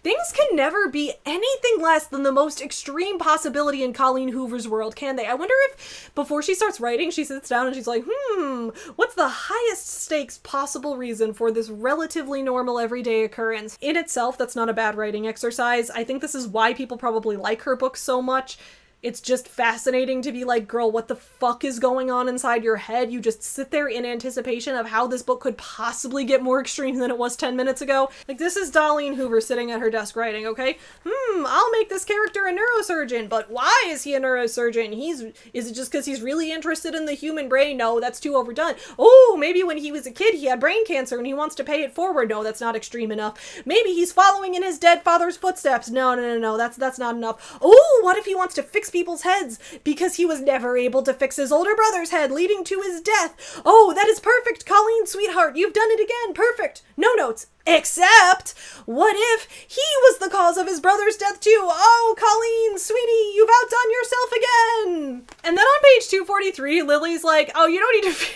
Things can never be anything less than the most extreme possibility in Colleen Hoover's world, can they? I wonder if, before she starts writing, she sits down and she's like, what's the highest stakes possible reason for this relatively normal everyday occurrence? In itself, that's not a bad writing exercise. I think this is why people probably like her books so much. It's just fascinating to be like, girl, what the fuck is going on inside your head? You just sit there in anticipation of how this book could possibly get more extreme than it was 10 minutes ago. Like, this is Colleen Hoover sitting at her desk writing, okay? I'll make this character a neurosurgeon, but why is he a neurosurgeon? Is it just because he's really interested in the human brain? No, that's too overdone. Oh, maybe when he was a kid he had brain cancer and he wants to pay it forward. No, that's not extreme enough. Maybe he's following in his dead father's footsteps. No, that's not enough. Oh, what if he wants to fix people's heads because he was never able to fix his older brother's head, leading to his death? Oh, that is perfect, Colleen, sweetheart. You've done it again. Perfect. No notes. Except, what if he was the cause of his brother's death too? Oh, Colleen, sweetie, you've outdone yourself again. And then on page 243, Lily's like, oh, you don't need to...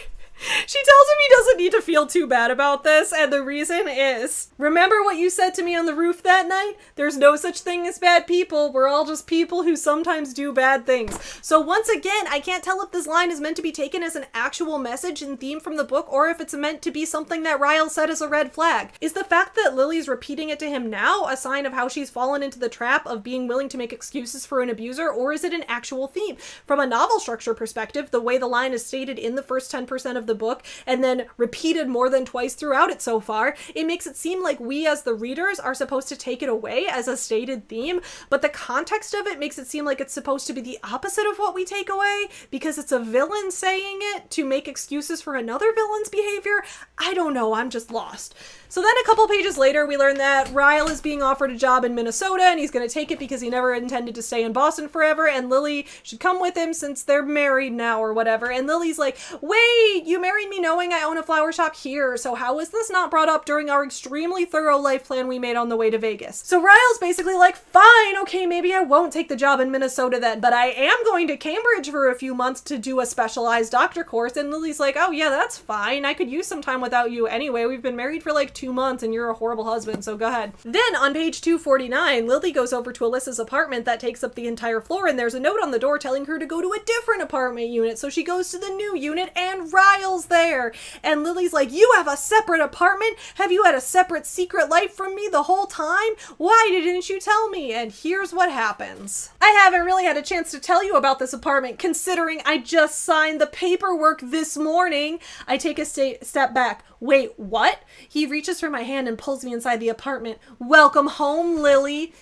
She tells him he doesn't need to feel too bad about this, and the reason is, remember what you said to me on the roof that night? There's no such thing as bad people. We're all just people who sometimes do bad things. So once again, I can't tell if this line is meant to be taken as an actual message and theme from the book, or if it's meant to be something that Ryle said as a red flag. Is the fact that Lily's repeating it to him now a sign of how she's fallen into the trap of being willing to make excuses for an abuser, or is it an actual theme? From a novel structure perspective, the way the line is stated in the first 10% of the book and then repeated more than twice throughout it so far, it makes it seem like we as the readers are supposed to take it away as a stated theme, but the context of it makes it seem like it's supposed to be the opposite of what we take away because it's a villain saying it to make excuses for another villain's behavior. I don't know, I'm just lost. So then a couple pages later, we learn that Ryle is being offered a job in Minnesota and he's going to take it because he never intended to stay in Boston forever, and Lily should come with him since they're married now or whatever. And Lily's like, wait, you married me knowing I own a flower shop here, so how is this not brought up during our extremely thorough life plan we made on the way to Vegas? So Ryle's basically like, fine, okay, maybe I won't take the job in Minnesota then, but I am going to Cambridge for a few months to do a specialized doctor course. And Lily's like, oh yeah, that's fine. I could use some time without you anyway. We've been married for like 2 months and you're a horrible husband, so go ahead. Then on page 249, Lily goes over to Alyssa's apartment that takes up the entire floor, and there's a note on the door telling her to go to a different apartment unit. So she goes to the new unit and Ryle's there. And Lily's like, you have a separate apartment? Have you had a separate secret life from me the whole time? Why didn't you tell me? And here's what happens. I haven't really had a chance to tell you about this apartment considering I just signed the paperwork this morning. I take a step back. Wait, what? He reaches for my hand and pulls me inside the apartment. Welcome home, Lily.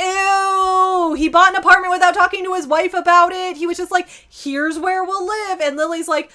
Ew, he bought an apartment without talking to his wife about it. He was just like, here's where we'll live. And Lily's like,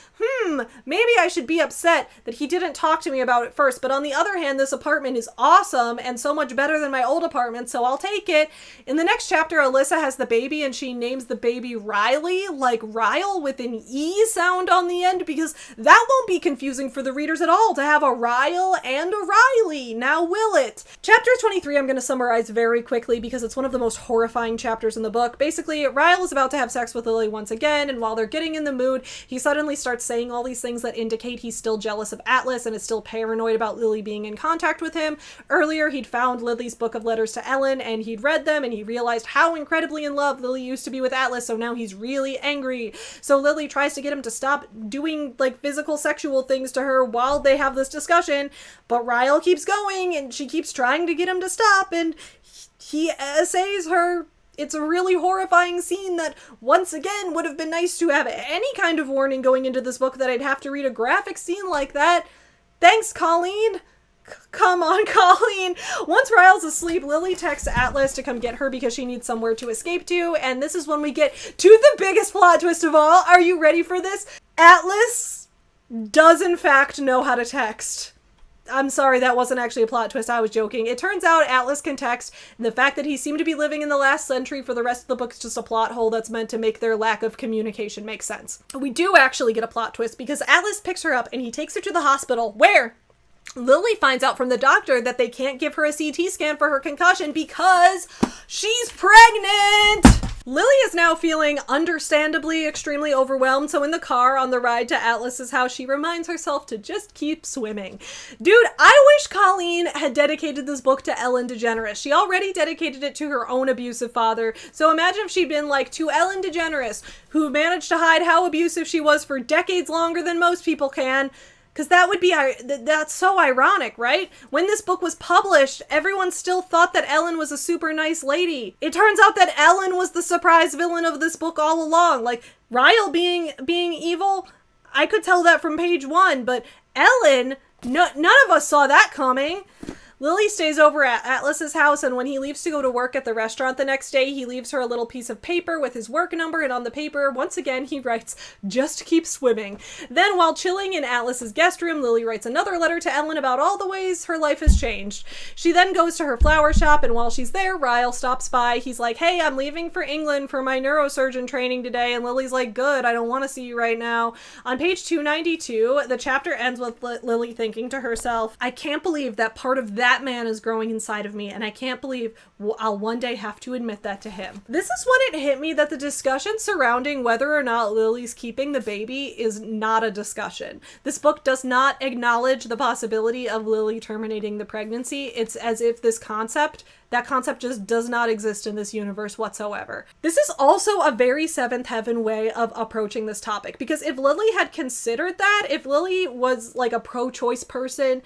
maybe I should be upset that he didn't talk to me about it first. But on the other hand, this apartment is awesome and so much better than my old apartment, so I'll take it. In the next chapter, Alyssa has the baby and she names the baby Riley, like Ryle with an E sound on the end, because that won't be confusing for the readers at all to have a Ryle and a Riley. Now will it? Chapter 23 I'm going to summarize very quickly because it's It's one of the most horrifying chapters in the book. Basically, Ryle is about to have sex with Lily once again, and while they're getting in the mood, he suddenly starts saying all these things that indicate he's still jealous of Atlas and is still paranoid about Lily being in contact with him. Earlier, he'd found Lily's book of letters to Ellen, and he'd read them, and he realized how incredibly in love Lily used to be with Atlas, so now he's really angry. So Lily tries to get him to stop doing, like, physical sexual things to her while they have this discussion, but Ryle keeps going, and she keeps trying to get him to stop, and he essays her. It's a really horrifying scene that, once again, would have been nice to have any kind of warning going into this book that I'd have to read a graphic scene like that. Thanks, Colleen. Come on, Colleen. Once Ryle's asleep, Lily texts Atlas to come get her because she needs somewhere to escape to, and this is when we get to the biggest plot twist of all. Are you ready for this? Atlas does, in fact, know how to text. I'm sorry, that wasn't actually a plot twist. I was joking. It turns out Atlas can text, and the fact that he seemed to be living in the last century for the rest of the book is just a plot hole that's meant to make their lack of communication make sense. We do actually get a plot twist because Atlas picks her up and he takes her to the hospital where Lily finds out from the doctor that they can't give her a CT scan for her concussion because she's pregnant! Lily is now feeling understandably extremely overwhelmed, so in the car on the ride to Atlas's house, she reminds herself to just keep swimming. Dude, I wish Colleen had dedicated this book to Ellen DeGeneres. She already dedicated it to her own abusive father, so imagine if she'd been like, to Ellen DeGeneres, who managed to hide how abusive she was for decades longer than most people can. Because that would be, that's so ironic, right? When this book was published, everyone still thought that Ellen was a super nice lady. It turns out that Ellen was the surprise villain of this book all along. Like, Ryle being evil, I could tell that from page 1, but Ellen, none of us saw that coming. Lily stays over at Atlas's house, and when he leaves to go to work at the restaurant the next day, he leaves her a little piece of paper with his work number, and on the paper, once again, he writes, "Just keep swimming." Then, while chilling in Atlas's guest room, Lily writes another letter to Ellen about all the ways her life has changed. She then goes to her flower shop, and while she's there, Ryle stops by. He's like, "Hey, I'm leaving for England for my neurosurgeon training today," and Lily's like, "Good, I don't want to see you right now." On page 292, the chapter ends with Lily thinking to herself, "I can't believe that part of that man is growing inside of me, and I can't believe I'll one day have to admit that to him." This is when it hit me that the discussion surrounding whether or not Lily's keeping the baby is not a discussion. This book does not acknowledge the possibility of Lily terminating the pregnancy. It's as if that concept just does not exist in this universe whatsoever. This is also a very Seventh Heaven way of approaching this topic, because if Lily had considered that, if Lily was like a pro-choice person,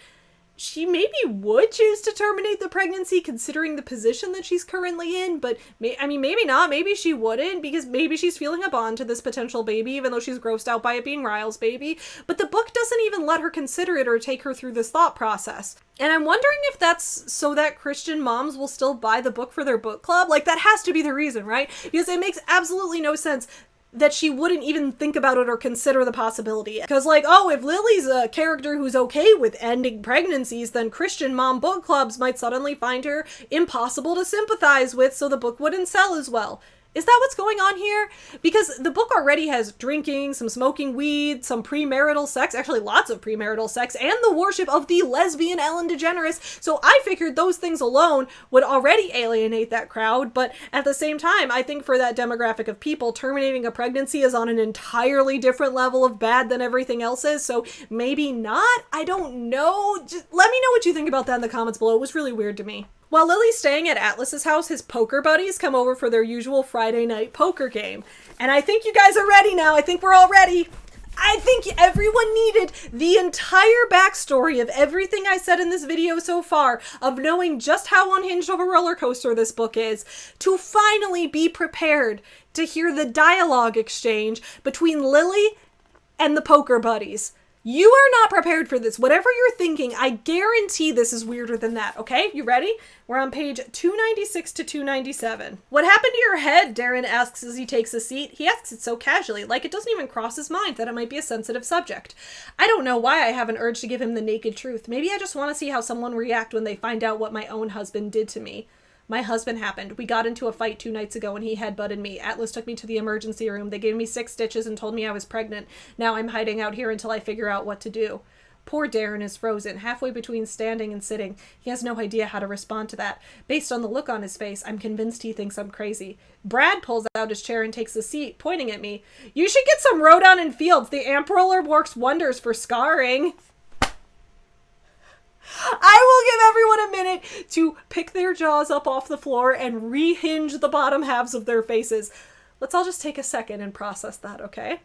she maybe would choose to terminate the pregnancy considering the position that she's currently in, but maybe not. Maybe she wouldn't, because maybe she's feeling a bond to this potential baby, even though she's grossed out by it being Ryle's baby. But the book doesn't even let her consider it or take her through this thought process. And I'm wondering if that's so that Christian moms will still buy the book for their book club. Like, that has to be the reason, right? Because it makes absolutely no sense that she wouldn't even think about it or consider the possibility. Because, like, oh, if Lily's a character who's okay with ending pregnancies, then Christian mom book clubs might suddenly find her impossible to sympathize with, so the book wouldn't sell as well. Is that what's going on here? Because the book already has drinking, some smoking weed, some premarital sex, actually lots of premarital sex, and the worship of the lesbian Ellen DeGeneres, so I figured those things alone would already alienate that crowd, but at the same time, I think for that demographic of people, terminating a pregnancy is on an entirely different level of bad than everything else is, so maybe not? I don't know. Just let me know what you think about that in the comments below. It was really weird to me. While Lily's staying at Atlas's house, his poker buddies come over for their usual Friday night poker game. And I think you guys are ready now. I think we're all ready. I think everyone needed the entire backstory of everything I said in this video so far, of knowing just how unhinged of a roller coaster this book is, to finally be prepared to hear the dialogue exchange between Lily and the poker buddies. You are not prepared for this. Whatever you're thinking, I guarantee this is weirder than that, okay? You ready? We're on page 296 to 297. "What happened to your head?" Darren asks as he takes a seat. He asks it so casually, like it doesn't even cross his mind that it might be a sensitive subject. I don't know why I have an urge to give him the naked truth. Maybe I just want to see how someone react when they find out what my own husband did to me. My husband happened. We got into a fight 2 nights ago and he headbutted me. Atlas took me to the emergency room. They gave me 6 stitches and told me I was pregnant. Now I'm hiding out here until I figure out what to do. Poor Darren is frozen, halfway between standing and sitting. He has no idea how to respond to that. Based on the look on his face, I'm convinced he thinks I'm crazy. Brad pulls out his chair and takes a seat, pointing at me. You should get some Rodon and Fields. The amp roller works wonders for scarring. I will give everyone a minute to pick their jaws up off the floor and rehinge the bottom halves of their faces. Let's all just take a second and process that, okay?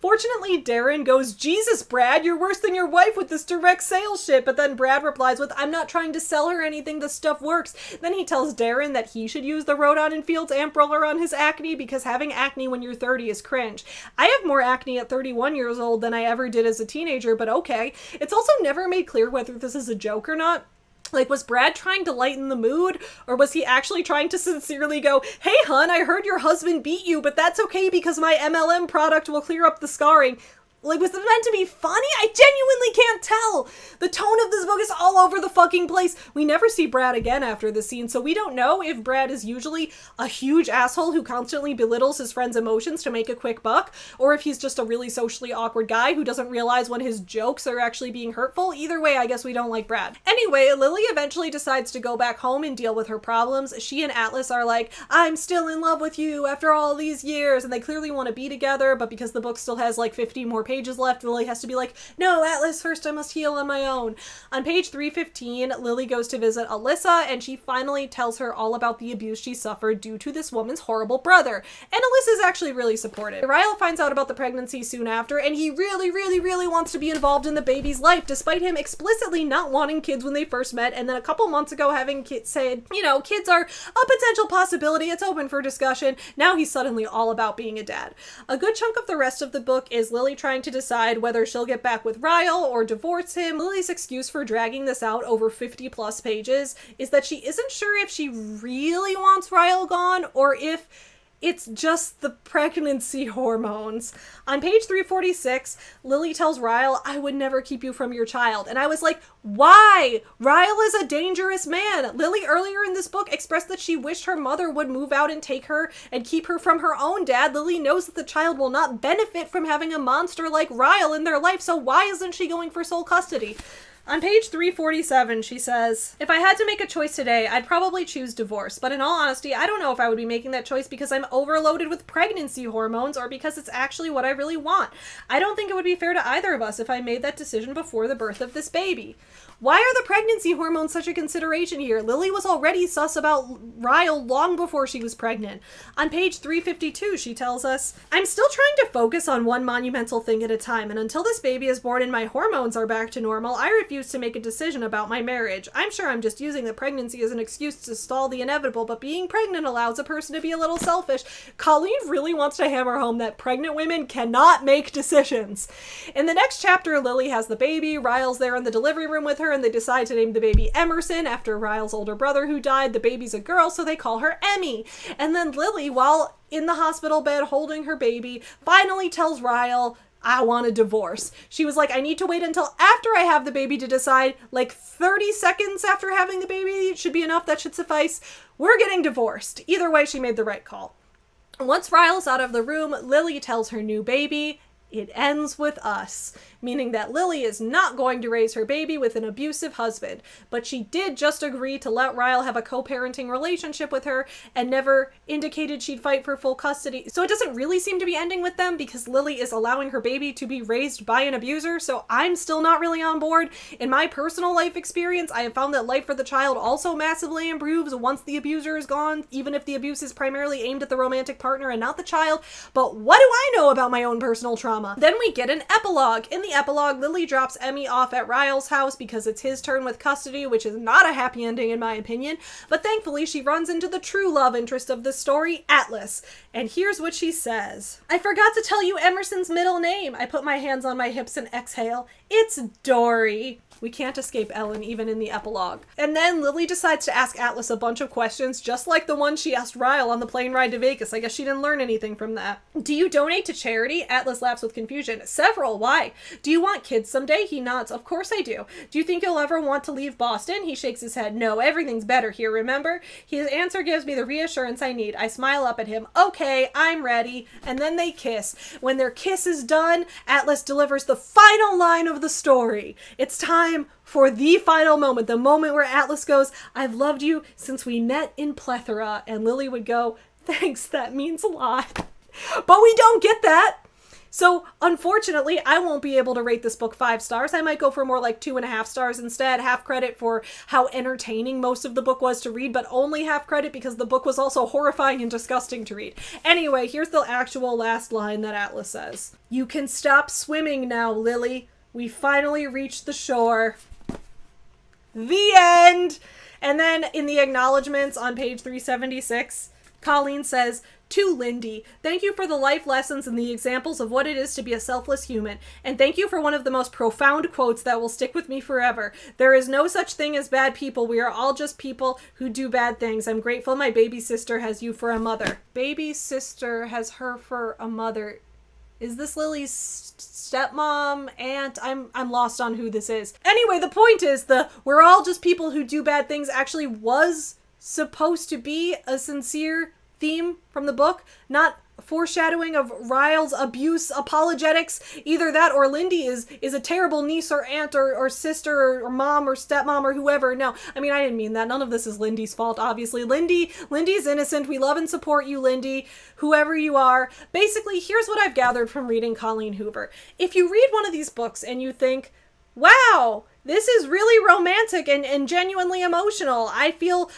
Fortunately, Darren goes, Jesus, Brad, you're worse than your wife with this direct sales shit. But then Brad replies with, I'm not trying to sell her anything, the stuff works. Then he tells Darren that he should use the Rodon and Fields amp roller on his acne because having acne when you're 30 is cringe. I have more acne at 31 years old than I ever did as a teenager, but okay. It's also never made clear whether this is a joke or not. Like, was Brad trying to lighten the mood, or was he actually trying to sincerely go, hey, hun, I heard your husband beat you, but that's okay because my MLM product will clear up the scarring. Like, was it meant to be funny? I genuinely can't tell. The tone of this book is all over the fucking place. We never see Brad again after this scene, so we don't know if Brad is usually a huge asshole who constantly belittles his friend's emotions to make a quick buck, or if he's just a really socially awkward guy who doesn't realize when his jokes are actually being hurtful. Either way, I guess we don't like Brad. Anyway, Lily eventually decides to go back home and deal with her problems. She and Atlas are like, I'm still in love with you after all these years, and they clearly want to be together, but because the book still has like 50 more pages left, Lily has to be like, no, Atlas, first I must heal on my own. On page 315, Lily goes to visit Alyssa, and she finally tells her all about the abuse she suffered due to this woman's horrible brother. And Alyssa's actually really supportive. Ryle finds out about the pregnancy soon after, and he really wants to be involved in the baby's life, despite him explicitly not wanting kids when they first met, and then a couple months ago having said, you know, kids are a potential possibility, it's open for discussion. Now he's suddenly all about being a dad. A good chunk of the rest of the book is Lily trying to decide whether she'll get back with Ryle or divorce him. Lily's excuse for dragging this out over 50 plus pages is that she isn't sure if she really wants Ryle gone or if it's just the pregnancy hormones. On page 346, Lily tells Ryle, I would never keep you from your child. And I was like, why? Ryle is a dangerous man. Lily earlier in this book expressed that she wished her mother would move out and take her and keep her from her own dad. Lily knows that the child will not benefit from having a monster like Ryle in their life, so why isn't she going for sole custody? On page 347, she says, if I had to make a choice today, I'd probably choose divorce. But in all honesty, I don't know if I would be making that choice because I'm overloaded with pregnancy hormones or because it's actually what I really want. I don't think it would be fair to either of us if I made that decision before the birth of this baby. Why are the pregnancy hormones such a consideration here? Lily was already sus about Ryle long before she was pregnant. On page 352, she tells us, I'm still trying to focus on one monumental thing at a time, and until this baby is born and my hormones are back to normal, I refuse to make a decision about my marriage. I'm sure I'm just using the pregnancy as an excuse to stall the inevitable, but being pregnant allows a person to be a little selfish. Colleen really wants to hammer home that pregnant women cannot make decisions. In the next chapter, Lily has the baby, Ryle's there in the delivery room with her, and they decide to name the baby Emerson after Ryle's older brother who died. The baby's a girl, so they call her Emmy. And then Lily, while in the hospital bed holding her baby, finally tells Ryle, I want a divorce. She was like, I need to wait until after I have the baby to decide, like 30 seconds after having the baby should be enough, that should suffice. We're getting divorced. Either way, she made the right call. Once Ryle's out of the room, Lily tells her new baby, it ends with us, meaning that Lily is not going to raise her baby with an abusive husband, but she did just agree to let Ryle have a co-parenting relationship with her and never indicated she'd fight for full custody. So it doesn't really seem to be ending with them because Lily is allowing her baby to be raised by an abuser, so I'm still not really on board. In my personal life experience, I have found that life for the child also massively improves once the abuser is gone, even if the abuse is primarily aimed at the romantic partner and not the child. But what do I know about my own personal trauma? Then we get an epilogue. In the epilogue, Lily drops Emmy off at Ryle's house because it's his turn with custody, which is not a happy ending in my opinion, but thankfully she runs into the true love interest of the story, Atlas. And here's what she says. I forgot to tell you Emerson's middle name. I put my hands on my hips and exhale. It's Dory. We can't escape Ellen even in the epilogue. And then Lily decides to ask Atlas a bunch of questions, just like the one she asked Ryle on the plane ride to Vegas. I guess she didn't learn anything from that. Do you donate to charity? Atlas laughs with confusion. Several. Why? Do you want kids someday? He nods. Of course I do. Do you think you'll ever want to leave Boston? He shakes his head. No, everything's better here, remember? His answer gives me the reassurance I need. I smile up at him. Okay, I'm ready. And then they kiss. When their kiss is done, Atlas delivers the final line of the story. It's time for the final moment, the moment where Atlas goes, I've loved you since we met in Plethora. And Lily would go, thanks, that means a lot. But we don't get that. So unfortunately, I won't be able to rate this book 5 stars. I might go for more like 2.5 stars instead. Half credit for how entertaining most of the book was to read, but only half credit because the book was also horrifying and disgusting to read. Anyway, here's the actual last line that Atlas says. You can stop swimming now, Lily. We finally reached the shore. The end! And then in the acknowledgements on page 376, Colleen says, to Lindy, thank you for the life lessons and the examples of what it is to be a selfless human. And thank you for one of the most profound quotes that will stick with me forever. There is no such thing as bad people. We are all just people who do bad things. I'm grateful my baby sister has you for a mother. Baby sister has her for a mother. Is this Lily's stepmom, aunt? I'm lost on who this is. Anyway, the point is we're all just people who do bad things actually was supposed to be a sincere theme from the book, not foreshadowing of Ryle's abuse apologetics. Either that or Lindy is a terrible niece or aunt or sister or mom or stepmom or whoever. No, I mean, I didn't mean that. None of this is Lindy's fault, obviously. Lindy's innocent. We love and support you, Lindy, whoever you are. Basically, here's what I've gathered from reading Colleen Hoover. If you read one of these books and you think, wow, this is really romantic and genuinely emotional. I feel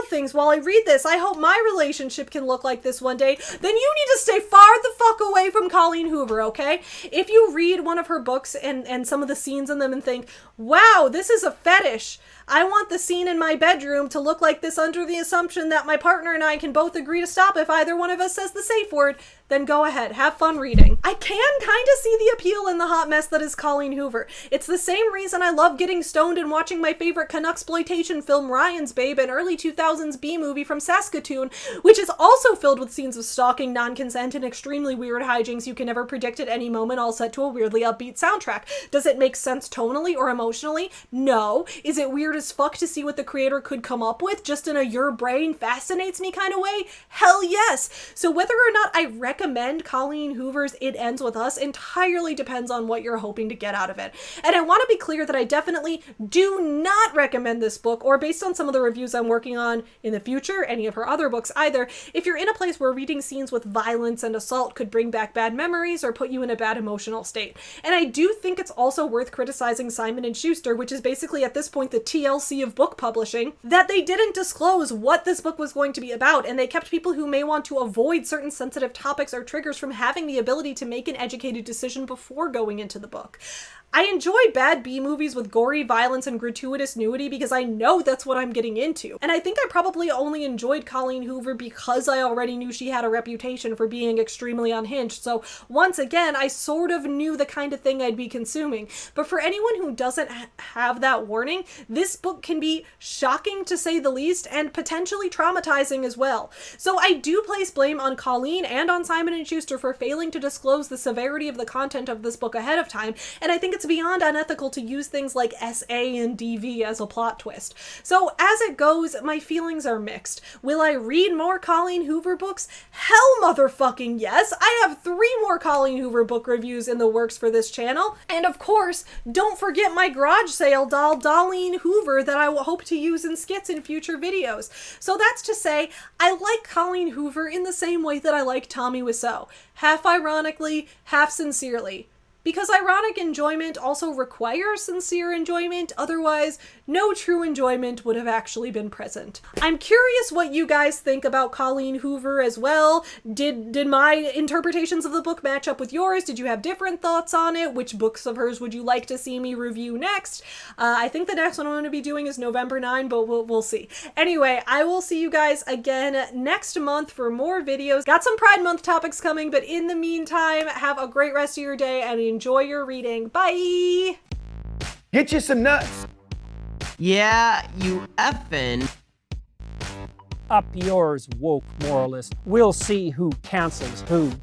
things while I read this. I hope my relationship can look like this one day. Then you need to stay far the fuck away from Colleen Hoover, okay? If you read one of her books and some of the scenes in them and think, wow, this is a fetish. I want the scene in my bedroom to look like this under the assumption that my partner and I can both agree to stop if either one of us says the safe word, then go ahead, have fun reading. I can kind of see the appeal in the hot mess that is Colleen Hoover. It's the same reason I love getting stoned and watching my favorite Canucksploitation film Ryan's Babe, an early 2000s B-movie from Saskatoon, which is also filled with scenes of stalking, non-consent, and extremely weird hijinks you can never predict at any moment, all set to a weirdly upbeat soundtrack. Does it make sense tonally or emotionally? No. Is it weird as fuck to see what the creator could come up with just in a your brain fascinates me kind of way? Hell yes. So whether or not I recommend Colleen Hoover's It Ends With Us entirely depends on what you're hoping to get out of it. And I want to be clear that I definitely do not recommend this book, or based on some of the reviews I'm working on in the future, any of her other books either, if you're in a place where reading scenes with violence and assault could bring back bad memories or put you in a bad emotional state. And I do think it's also worth criticizing Simon & Schuster, which is basically at this point the TLC of book publishing, that they didn't disclose what this book was going to be about, and they kept people who may want to avoid certain sensitive topics or triggers from having the ability to make an educated decision before going into the book. I enjoy bad B-movies with gory violence and gratuitous nudity because I know that's what I'm getting into. And I think I probably only enjoyed Colleen Hoover because I already knew she had a reputation for being extremely unhinged. So once again, I sort of knew the kind of thing I'd be consuming. But for anyone who doesn't have that warning, this book can be shocking to say the least and potentially traumatizing as well. So I do place blame on Colleen and on Simon & Schuster for failing to disclose the severity of the content of this book ahead of time, and I think it's beyond unethical to use things like SA and DV as a plot twist. So as it goes, my feelings are mixed. Will I read more Colleen Hoover books? Hell motherfucking yes! I have 3 more Colleen Hoover book reviews in the works for this channel. And of course, don't forget my garage sale doll, Darlene Hoover, that I will hope to use in skits in future videos. So that's to say, I like Colleen Hoover in the same way that I like Tommy Wiseau. Half ironically, half sincerely. Because ironic enjoyment also requires sincere enjoyment, otherwise no true enjoyment would have actually been present. I'm curious what you guys think about Colleen Hoover as well. Did my interpretations of the book match up with yours? Did you have different thoughts on it? Which books of hers would you like to see me review next? I think the next one I'm going to be doing is November 9, but we'll see. Anyway, I will see you guys again next month for more videos. Got some Pride Month topics coming, but in the meantime, have a great rest of your day and enjoy your reading. Bye! Get you some nuts. Yeah, you effin'. Up yours, woke moralist. We'll see who cancels who.